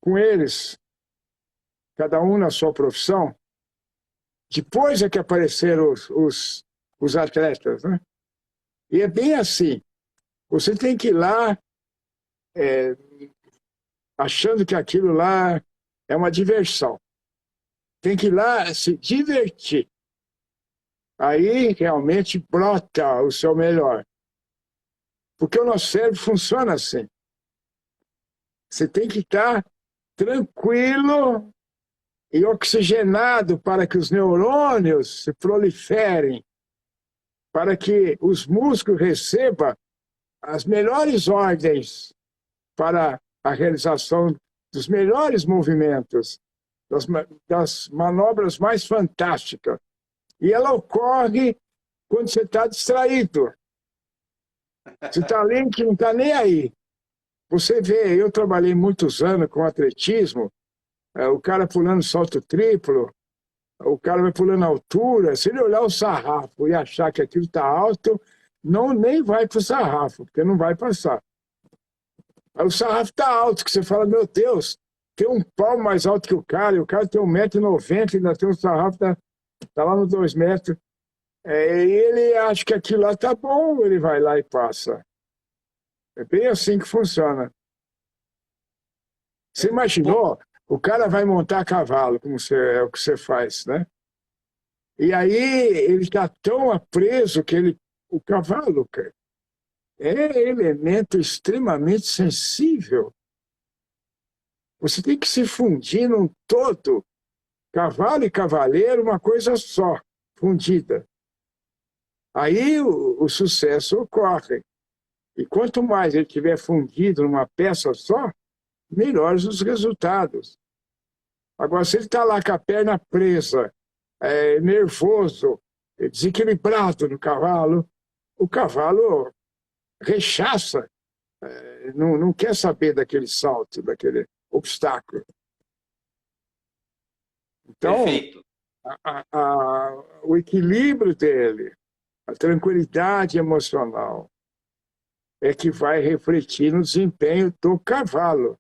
com eles, cada um na sua profissão. Depois é que apareceram os atletas, né? E é bem assim. Você tem que ir lá achando que aquilo lá é uma diversão. Tem que ir lá se divertir. Aí realmente brota o seu melhor. Porque o nosso cérebro funciona assim. Você tem que estar tranquilo e oxigenado para que os neurônios se proliferem, para que os músculos recebam as melhores ordens para a realização dos melhores movimentos, das manobras mais fantásticas. E ela ocorre quando você está distraído. Você está ali que não está nem aí. Você vê, eu trabalhei muitos anos com atletismo, o cara pulando salto triplo, o cara vai pulando altura, se ele olhar o sarrafo e achar que aquilo está alto, não nem vai para o sarrafo, porque não vai passar. Aí o sarrafo está alto, que você fala, meu Deus, tem um palmo mais alto que o cara, e o cara tem 1,90 m, ainda tem um sarrafo, tá lá nos 2 metros. E ele acha que aquilo lá tá bom, ele vai lá e passa. É bem assim que funciona. Você imaginou? O cara vai montar cavalo, como é o que você faz, né? E aí ele está tão preso que o cavalo é elemento extremamente sensível. Você tem que se fundir num todo. Cavalo e cavaleiro, uma coisa só, fundida. Aí o sucesso ocorre. E quanto mais ele estiver fundido numa peça só, melhores os resultados. Agora, se ele está lá com a perna presa, nervoso, desequilibrado no cavalo, o cavalo rechaça, não quer saber daquele salto, daquele obstáculo. Então, Perfeito. O equilíbrio dele, a tranquilidade emocional, é que vai refletir no desempenho do cavalo.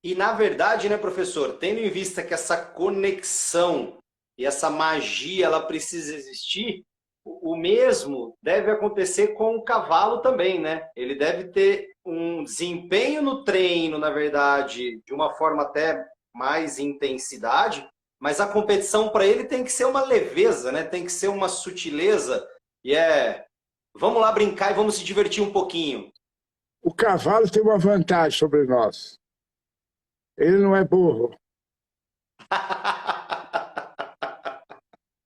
E na verdade, né, professor, tendo em vista que essa conexão e essa magia ela precisa existir, o mesmo deve acontecer com o cavalo também, né? Ele deve ter um desempenho no treino, na verdade, de uma forma até mais intensidade, mas a competição para ele tem que ser uma leveza, né? Tem que ser uma sutileza e vamos lá brincar e vamos se divertir um pouquinho. O cavalo tem uma vantagem sobre nós. Ele não é burro.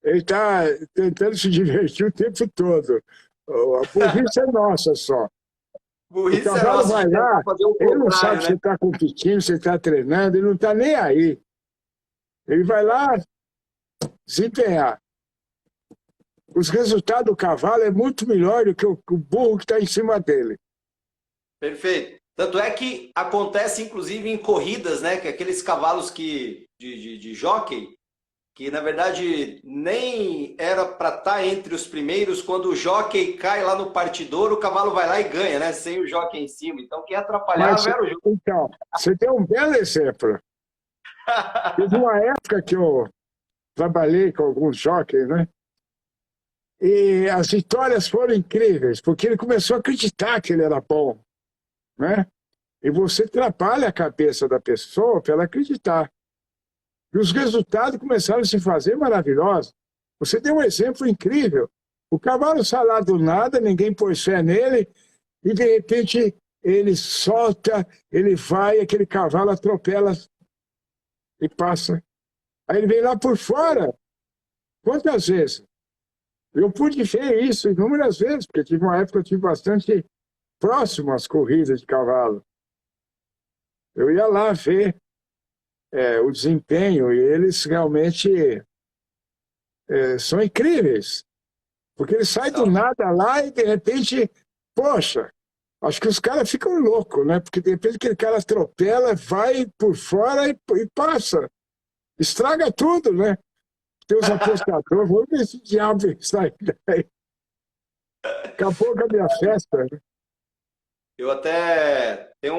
Ele está tentando se divertir o tempo todo. A burrice é nossa só. Burrice O cavalo vai lá, ele não sabe se né? está competindo, se está treinando, ele não está nem aí. Ele vai lá desempenhar. Os resultados do cavalo é muito melhor do que o burro que está em cima dele. Perfeito. Tanto é que acontece, inclusive, em corridas, né? Que aqueles cavalos de jockey, que na verdade nem era para estar entre os primeiros, quando o jockey cai lá no partidor, o cavalo vai lá e ganha, né? Sem o jockey em cima. Então, quem atrapalhava era o jockey. Então, você deu um belo exemplo. Teve uma época que eu trabalhei com alguns jockeys, né? E as vitórias foram incríveis, porque ele começou a acreditar que ele era bom, né? E você atrapalha a cabeça da pessoa para ela acreditar. E os resultados começaram a se fazer maravilhosos. Você deu um exemplo incrível. O cavalo sai lá do nada, ninguém pôs fé nele, e de repente ele solta, ele vai, aquele cavalo atropela e passa. Aí ele vem lá por fora. Quantas vezes? Eu pude ver isso inúmeras vezes, porque tive uma época que eu tive bastante próximo às corridas de cavalo. Eu ia lá ver o desempenho e eles realmente são incríveis. Porque ele sai do nada lá e de repente, poxa, acho que os caras ficam loucos, né? Porque de repente aquele cara atropela, vai por fora e passa. Estraga tudo, né? Tem os apostadores, vamos ver esse diabo sai daí. Acabou com a minha festa, né? Eu até tenho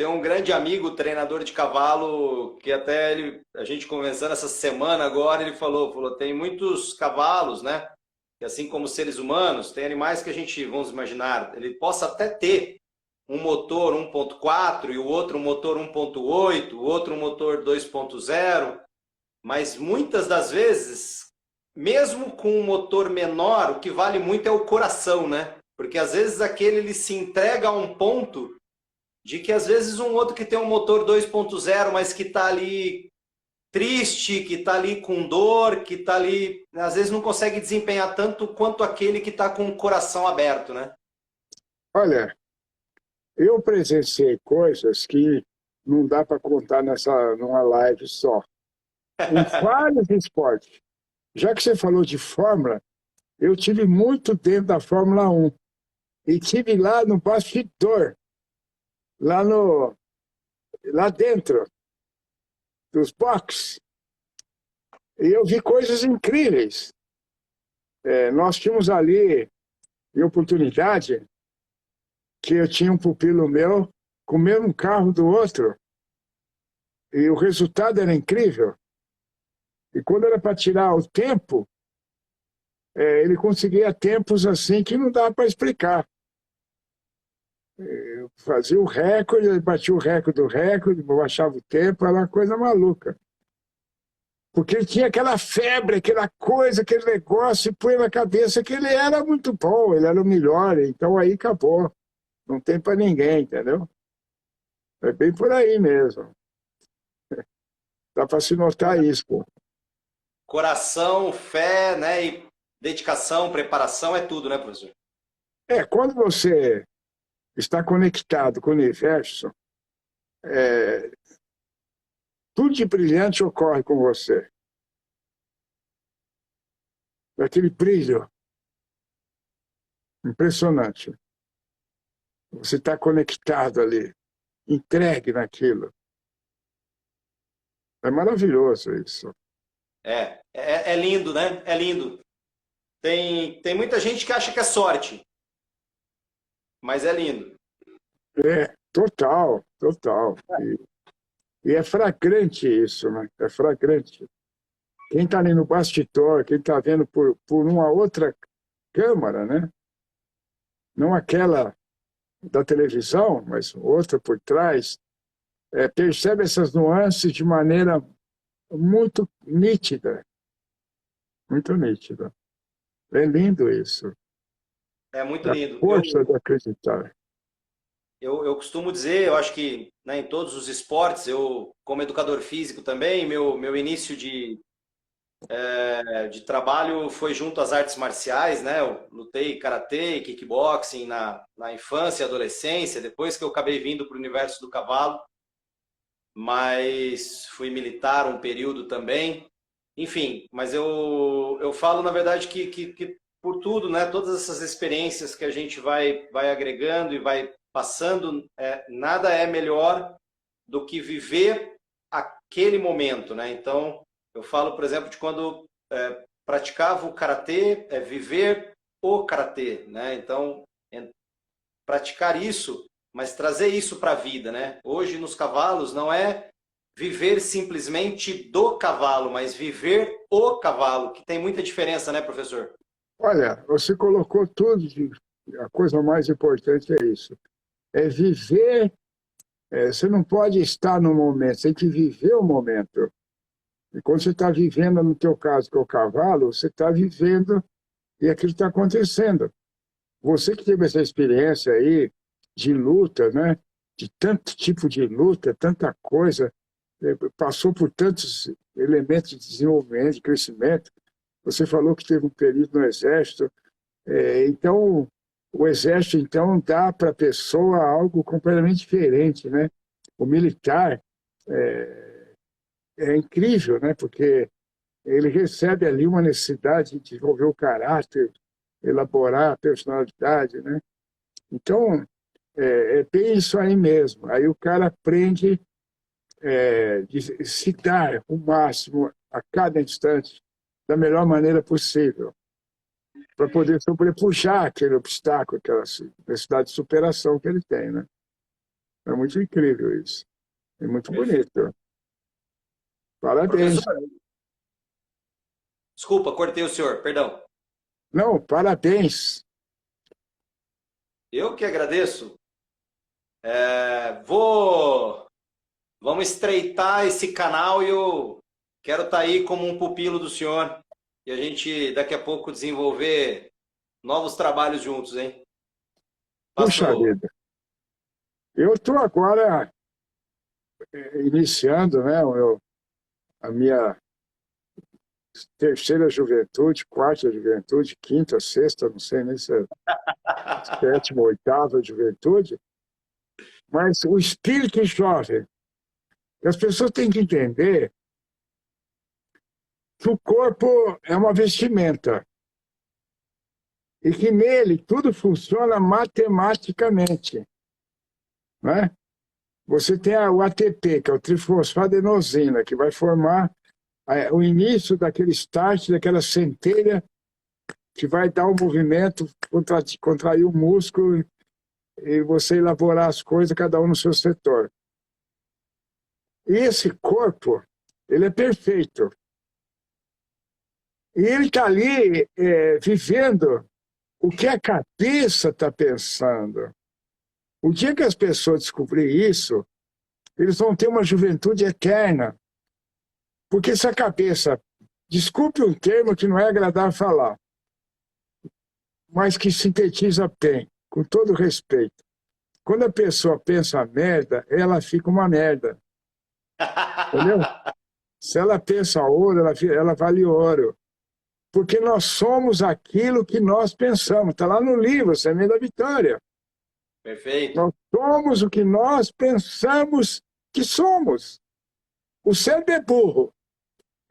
um grande amigo, treinador de cavalo, que até a gente conversando essa semana agora, ele falou, tem muitos cavalos, né? Que assim como seres humanos, tem animais que a gente, vamos imaginar, ele possa até ter um motor 1.4 e o outro um motor 1.8, o outro um motor 2.0, mas muitas das vezes, mesmo com um motor menor, o que vale muito é o coração, né? Porque às vezes aquele ele se entrega a um ponto de que às vezes um outro que tem um motor 2.0, mas que está ali triste, que está ali com dor, que está ali, às vezes não consegue desempenhar tanto quanto aquele que está com o coração aberto, né? Olha, eu presenciei coisas que não dá para contar numa live só. Em vários esportes. Já que você falou de Fórmula, eu tive muito dentro da Fórmula 1. E tive lá no bastidor, lá dentro dos boxes. E eu vi coisas incríveis. Nós tínhamos ali, em oportunidade, que eu tinha um pupilo meu com o mesmo carro do outro. E o resultado era incrível. E quando era para tirar o tempo, ele conseguia tempos assim que não dava para explicar. Eu fazia o recorde, batia o recorde, baixava o tempo, era uma coisa maluca. Porque ele tinha aquela febre, aquela coisa, aquele negócio, e põe na cabeça que ele era muito bom, ele era o melhor, então aí acabou. Não tem para ninguém, entendeu? É bem por aí mesmo. Dá para se notar isso, pô. Coração, fé, né? E dedicação, preparação, é tudo, né, professor? Quando você está conectado com o universo, tudo de brilhante ocorre com você. Aquele brilho impressionante. Você está conectado ali, entregue naquilo. É maravilhoso isso. É lindo, né? É lindo. Tem muita gente que acha que é sorte, mas é lindo. Total, total. E é flagrante isso, né? É flagrante. Quem está ali no bastidor, quem está vendo por uma outra câmara, né? Não aquela da televisão, mas outra por trás, percebe essas nuances de maneira muito nítida. Muito nítida. É lindo isso. É muito lindo. A força de acreditar. Eu costumo dizer, eu acho que, né, em todos os esportes, eu, como educador físico também, meu início de trabalho foi junto às artes marciais, né? Eu lutei karatê e kickboxing na infância e adolescência, depois que eu acabei vindo para o universo do cavalo, mas fui militar um período também. Enfim, mas eu falo, na verdade, que por tudo, né? Todas essas experiências que a gente vai agregando e vai passando, nada é melhor do que viver aquele momento, né? Então, eu falo, por exemplo, de quando praticava o karatê, viver o karatê, né? Então, praticar isso, mas trazer isso para a vida, né? Hoje, nos cavalos, não é viver simplesmente do cavalo, mas viver o cavalo, que tem muita diferença, né, professor? Olha, você colocou tudo, a coisa mais importante é isso. É viver, você não pode estar no momento, você tem que viver o momento. E quando você está vivendo, no teu caso, com o cavalo, você está vivendo e aquilo está acontecendo. Você que teve essa experiência aí de luta, né? De tanto tipo de luta, tanta coisa, passou por tantos elementos de desenvolvimento, de crescimento. Você falou que teve um período no Exército. Então, o Exército, então, dá para a pessoa algo completamente diferente, né? O militar é incrível, né? Porque ele recebe ali uma necessidade de desenvolver o caráter, elaborar a personalidade, né? Então, é bem isso aí mesmo. Aí o cara aprende de se dar o máximo a cada instante da melhor maneira possível, para poder sobrepujar aquele obstáculo, aquela necessidade de superação que ele tem, né? É muito incrível isso. É muito Perfeito. bonito. Parabéns. Professor, desculpa, cortei o senhor, perdão. Não, parabéns. Eu que agradeço. Vamos estreitar esse canal e eu quero estar aí como um pupilo do senhor e a gente daqui a pouco desenvolver novos trabalhos juntos, hein? Puxa Passo. vida. Eu estou agora iniciando, né, a minha terceira juventude, quarta juventude, quinta, sexta, não sei nem se é sétima, oitava juventude, mas o espírito jovem. As pessoas têm que entender que o corpo é uma vestimenta e que nele tudo funciona matematicamente, né? Você tem o ATP, que é o trifosfadenosina, que vai formar o início daquele start, daquela centelha que vai dar o movimento, contrair o músculo e você elaborar as coisas, cada um no seu setor. E esse corpo, ele é perfeito. E ele está ali vivendo o que a cabeça está pensando. O dia que as pessoas descobrirem isso, eles vão ter uma juventude eterna. Porque se a cabeça, desculpe um termo que não é agradável falar, mas que sintetiza bem, com todo respeito. Quando a pessoa pensa merda, ela fica uma merda. Entendeu? Se ela pensa ouro, ela vale ouro. Porque nós somos aquilo que nós pensamos. Está lá no livro, Semente da Vitória. Perfeito. Nós somos o que nós pensamos que somos. O cérebro é burro.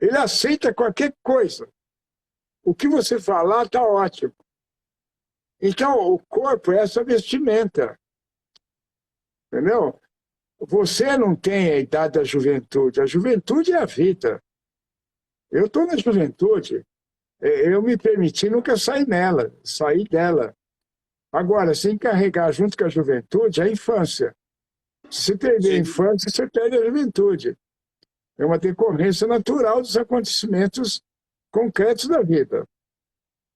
Ele aceita qualquer coisa. O que você falar está ótimo. Então, o corpo é essa vestimenta. Entendeu? Você não tem a idade da juventude. A juventude é a vida. Eu estou na juventude. Eu me permiti nunca sair dela. Agora, sem carregar junto com a juventude, a infância. Se você perder a infância, você perde a juventude. É uma decorrência natural dos acontecimentos concretos da vida.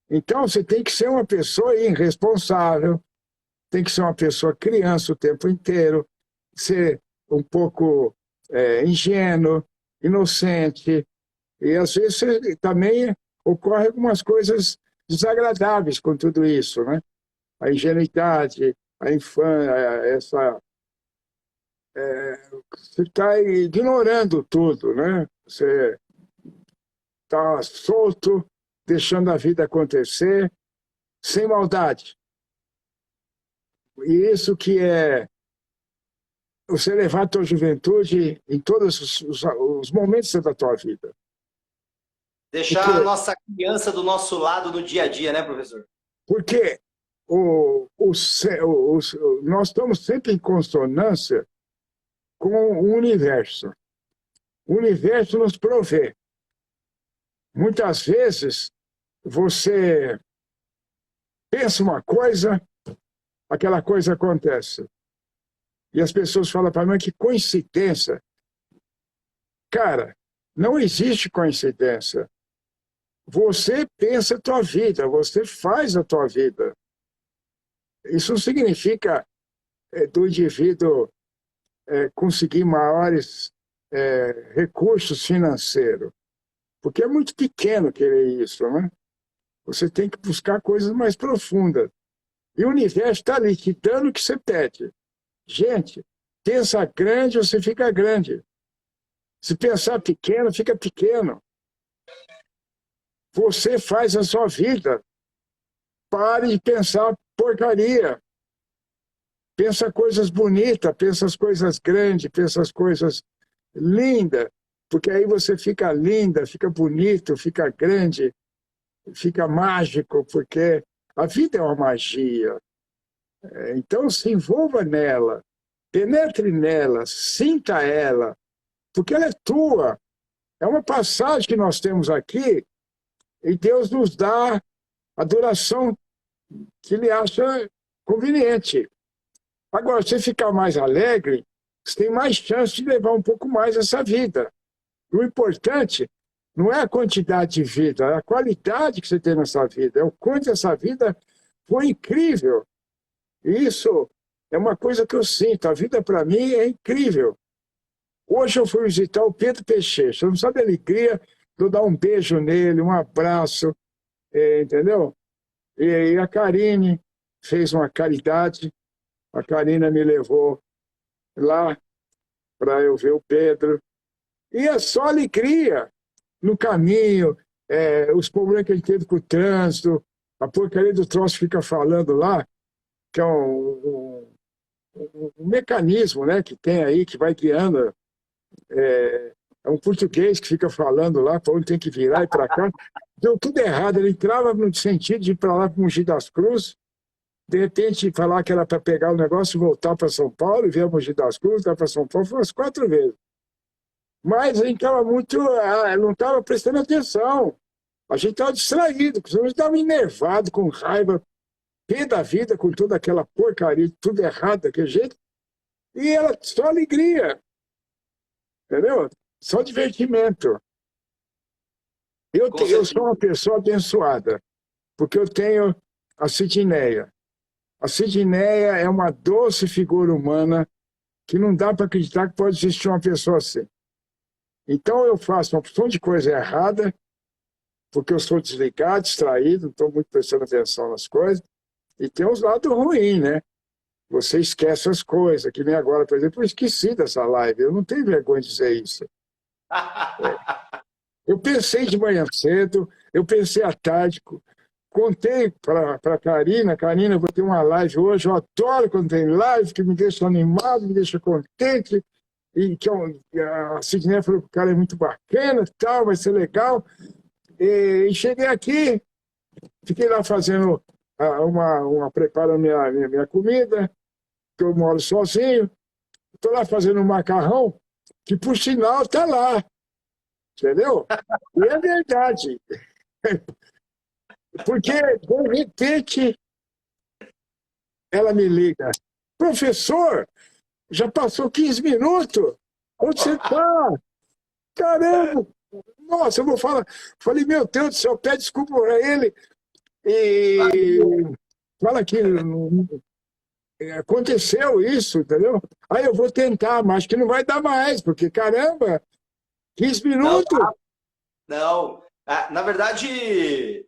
Então, você tem que ser uma pessoa irresponsável, tem que ser uma pessoa criança o tempo inteiro, ser um pouco ingênuo, inocente, e às vezes também ocorrem algumas coisas desagradáveis com tudo isso, né? A ingenuidade, a infância, você está ignorando tudo, né? Você está solto, deixando a vida acontecer, sem maldade. E isso que é você levar a tua juventude em todos os momentos da tua vida. Deixar a nossa criança do nosso lado no dia a dia, né, professor? Porque nós estamos sempre em consonância com o universo. O universo nos provê. Muitas vezes, você pensa uma coisa, aquela coisa acontece. E as pessoas falam para mim que coincidência. Cara, não existe coincidência. Você pensa a tua vida, você faz a tua vida. Isso não significa do indivíduo conseguir maiores recursos financeiros, porque é muito pequeno querer isso, né? Você tem que buscar coisas mais profundas. E o universo está ali te dando o que você pede. Gente, pensa grande, você fica grande. Se pensar pequeno, fica pequeno. Você faz a sua vida. Pare de pensar porcaria. Pensa coisas bonitas, pensa as coisas grandes, pensa as coisas lindas, porque aí você fica linda, fica bonito, fica grande, fica mágico, porque a vida é uma magia. Então se envolva nela, penetre nela, sinta ela, porque ela é tua. É uma passagem que nós temos aqui e Deus nos dá a duração que Ele acha conveniente. Agora, se você ficar mais alegre, você tem mais chance de levar um pouco mais essa vida. O importante não é a quantidade de vida, é a qualidade que você tem nessa vida, é o quanto essa vida foi incrível. E isso é uma coisa que eu sinto, a vida para mim é incrível. Hoje eu fui visitar o Pedro Peixeira, você não sabe a alegria de eu dar um beijo nele, um abraço, entendeu? E a Karine fez uma caridade, a Karina me levou lá para eu ver o Pedro. E é só alegria no caminho, os problemas que ele teve com o trânsito, a porcaria do troço fica falando lá, que é um mecanismo, né, que tem aí, que vai guiando. É um português que fica falando lá para onde tem que virar e para cá. Deu tudo errado. Ele entrava no sentido de ir para lá para Mogi das Cruzes, de repente falar que era para pegar o negócio e voltar para São Paulo, e ver a Mogi das Cruzes, voltar para São Paulo, foi umas 4 vezes. Mas a gente estava muito, não estava prestando atenção. A gente estava distraído, a gente estava enervado, com raiva, pé da vida, com toda aquela porcaria, tudo errado daquele jeito. E era só alegria, entendeu? Só divertimento. Eu sou uma pessoa abençoada, porque eu tenho a Sidneia. A Sidneia é uma doce figura humana que não dá para acreditar que pode existir uma pessoa assim. Então eu faço uma opção de coisa errada, porque eu sou desligado, distraído, não estou muito prestando atenção nas coisas, e tem os lados ruins, né? Você esquece as coisas, que nem agora, por exemplo, eu esqueci dessa live, eu não tenho vergonha de dizer isso. Eu pensei de manhã cedo, eu pensei à tarde, contei para a Karina, eu vou ter uma live hoje, eu adoro quando tem live, que me deixa animado, me deixa contente, e que a Sidney falou que o cara é muito bacana, tal, vai ser legal. E cheguei aqui, fiquei lá fazendo preparando minha comida, que eu moro sozinho, estou lá fazendo um macarrão, que por sinal está lá, entendeu? E é verdade. Porque, de repente, ela me liga, professor, já passou 15 minutos, onde você está? Caramba! Nossa, eu vou falar. Falei, meu Deus do céu, pede desculpa para ele e fala que aconteceu isso, entendeu? Aí eu vou tentar, mas acho que não vai dar mais, porque, caramba, 15 minutos. Não, não. Na verdade,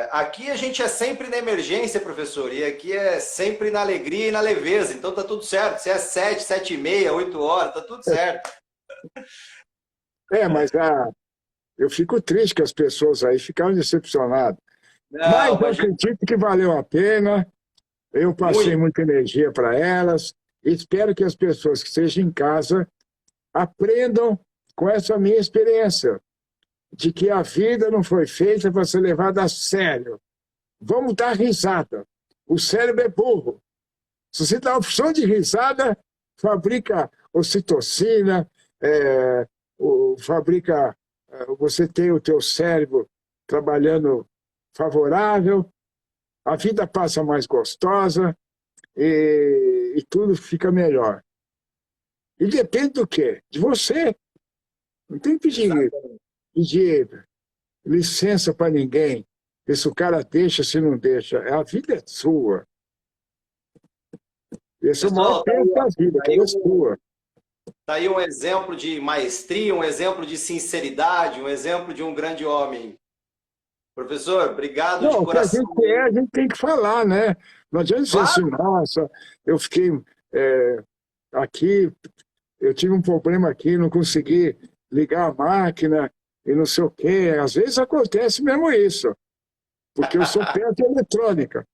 aqui a gente é sempre na emergência, professor, e aqui é sempre na alegria e na leveza, então tá tudo certo. Se é 7, 7h30, 8 horas, tá tudo certo. Mas eu fico triste que as pessoas aí ficaram decepcionadas. Mas eu acredito que valeu a pena, eu passei muita energia para elas, espero que as pessoas que estejam em casa aprendam com essa minha experiência, de que a vida não foi feita para ser levada a sério. Vamos dar risada. O cérebro é burro. Se você dá a opção de risada, fabrica ocitocina, você tem o teu cérebro trabalhando favorável, a vida passa mais gostosa e tudo fica melhor. E depende do quê? De você. Não tem que pedir licença para ninguém. Se o cara deixa, se não deixa. A vida é sua. Esse é o maior tempo da vida, que é sua. Tá aí um exemplo de maestria, um exemplo de sinceridade, um exemplo de um grande homem. Professor, obrigado de Não, o que coração. a gente tem que falar, né? Não adianta dizer assim, Claro, nossa, eu fiquei aqui, eu tive um problema aqui, não consegui ligar a máquina e não sei o quê. Às vezes acontece mesmo isso, porque eu sou perto de eletrônica.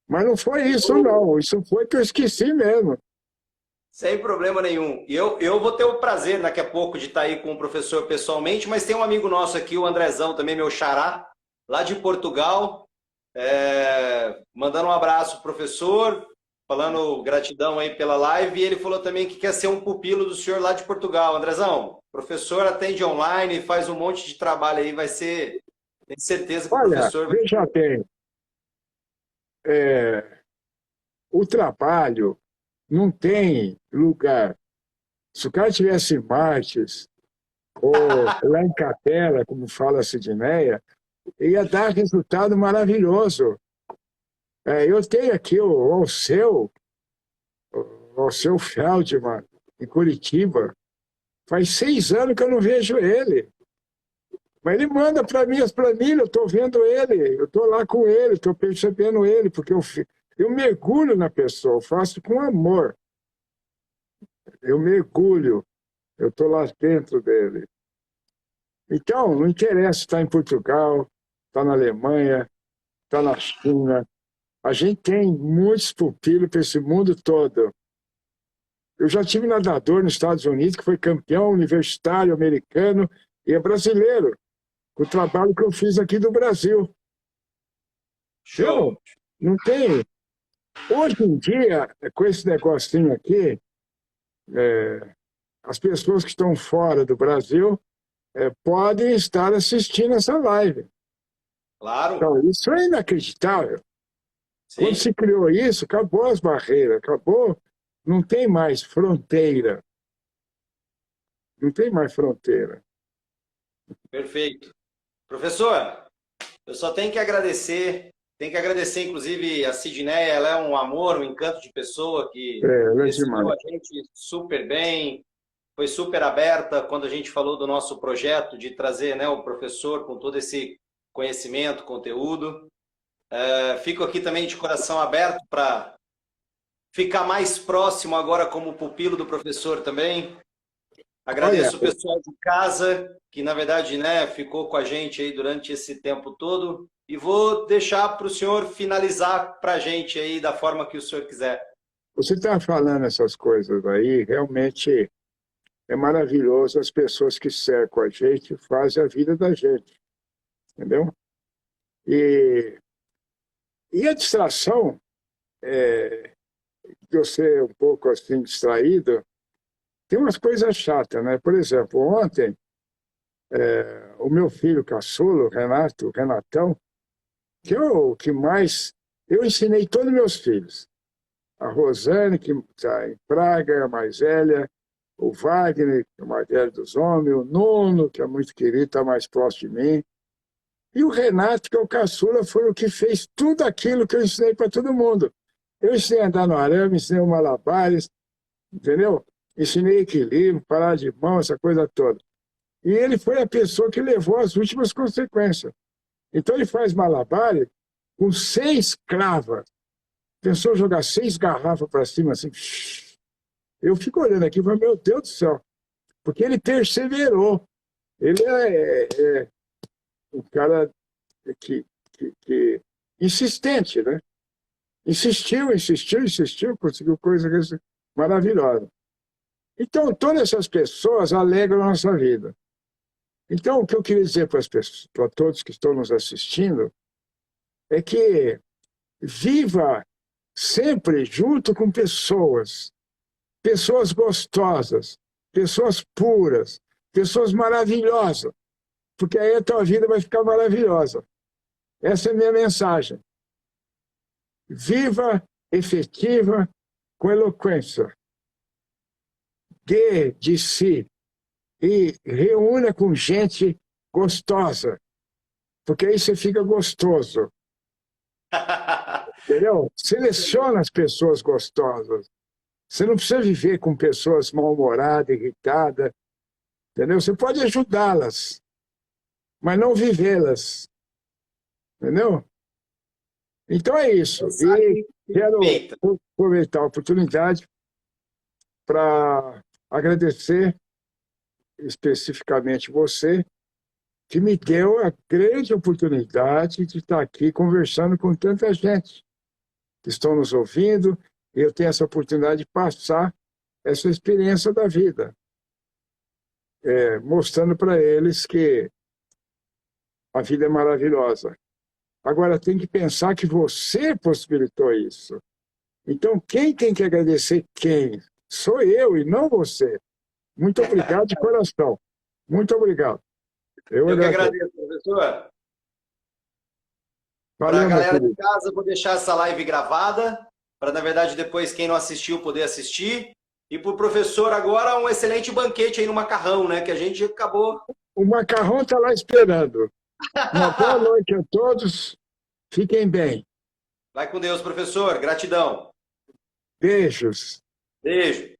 Mas não foi isso, não. Isso foi que eu esqueci mesmo. sem problema nenhum. E eu vou ter o prazer daqui a pouco de estar aí com o professor pessoalmente, mas tem um amigo nosso aqui, o Andrezão, também meu xará, lá de Portugal, mandando um abraço pro professor, falando gratidão aí pela live, e ele falou também que quer ser um pupilo do senhor lá de Portugal. Andrezão, professor atende online, faz um monte de trabalho aí, vai ser, tenho certeza que o Olha, professor vai... veja bem, é, o trabalho não tem lugar. Se o cara tivesse em Martes, ou lá em Capela, como fala a Sidneia, ia dar resultado maravilhoso. Eu tenho aqui o Alceu Feldman, em Curitiba. Faz 6 anos que eu não vejo ele. Mas ele manda para mim as planilhas, eu estou vendo ele, eu estou lá com ele, estou percebendo ele, porque eu mergulho na pessoa, eu faço com amor. Eu mergulho, eu estou lá dentro dele. Então, não interessa estar em Portugal, estar na Alemanha, estar na China. A gente tem muitos pupilos para esse mundo todo. Eu já tive nadador nos Estados Unidos que foi campeão universitário americano e é brasileiro, com o trabalho que eu fiz aqui do Brasil. Show! Então, não tem. Hoje em dia, com esse negocinho aqui, as pessoas que estão fora do Brasil podem estar assistindo essa live. Claro, Então, isso é inacreditável. Quando sim, se criou isso, acabou as barreiras, acabou, não tem mais fronteira, não tem mais fronteira. perfeito. Professor, eu só tenho que agradecer inclusive a Sidneia, ela é um amor, um encanto de pessoa que Ela é recebeu demais. a gente super bem, foi super aberta quando a gente falou do nosso projeto de trazer, né, o professor com todo esse conhecimento, conteúdo. Fico aqui também de coração aberto para ficar mais próximo agora como pupilo do professor também. Olha, Agradeço o pessoal de casa, que na verdade, né, ficou com a gente aí durante esse tempo todo. E vou deixar para o senhor finalizar para a gente aí da forma que o senhor quiser. você está falando essas coisas aí, realmente é maravilhoso. As pessoas que cercam a gente fazem a vida da gente, entendeu? E, e a distração, de eu ser um pouco assim distraído, tem umas coisas chatas, né? Por exemplo, ontem, o meu filho caçula, o Renatão, que é o que mais. Eu ensinei todos os meus filhos. A Rosane, que está em Praga, a mais velha, o Wagner, que é o mais velho dos homens, o Nuno, que é muito querido, está mais próximo de mim. E o Renato, que é o caçula, foi o que fez tudo aquilo que eu ensinei para todo mundo. Eu ensinei a andar no arame, ensinei o malabares, entendeu? Ensinei equilíbrio, parar de mão, essa coisa toda. E ele foi a pessoa que levou as últimas consequências. Então ele faz malabares com 6 cravas. Pensou jogar 6 garrafas para cima, assim. Eu fico olhando aqui e falo, meu Deus do céu, porque ele perseverou. Ele é um cara que insistente, né? Insistiu, conseguiu coisa maravilhosa. Então, todas essas pessoas alegram a nossa vida. Então, o que eu queria dizer para todos que estão nos assistindo é que viva sempre junto com pessoas gostosas, pessoas puras, pessoas maravilhosas, porque aí a tua vida vai ficar maravilhosa. Essa é a minha mensagem. Viva, efetiva, com eloquência. Dê de si e reúna com gente gostosa, porque aí você fica gostoso, entendeu? Seleciona as pessoas gostosas, Você não precisa viver com pessoas mal-humoradas, irritadas, entendeu? Você pode ajudá-las, mas não vivê-las, entendeu? Então é isso. E quero aproveitar a oportunidade para agradecer especificamente você, que me deu a grande oportunidade de estar aqui conversando com tanta gente que estão nos ouvindo, e eu tenho essa oportunidade de passar essa experiência da vida, mostrando para eles que a vida é maravilhosa. Agora, tem que pensar que você possibilitou isso. Então, quem tem que agradecer quem? Sou eu e não você. Muito obrigado de coração. Muito obrigado. Eu que agradeço, professor. Para a galera de casa, vou deixar essa live gravada, para, na verdade, depois quem não assistiu poder assistir. E para o professor agora, um excelente banquete aí no macarrão, né? Que a gente acabou... O macarrão está lá esperando. Uma boa noite a todos. Fiquem bem. Vai com Deus, professor. Gratidão. Beijos. Beijo.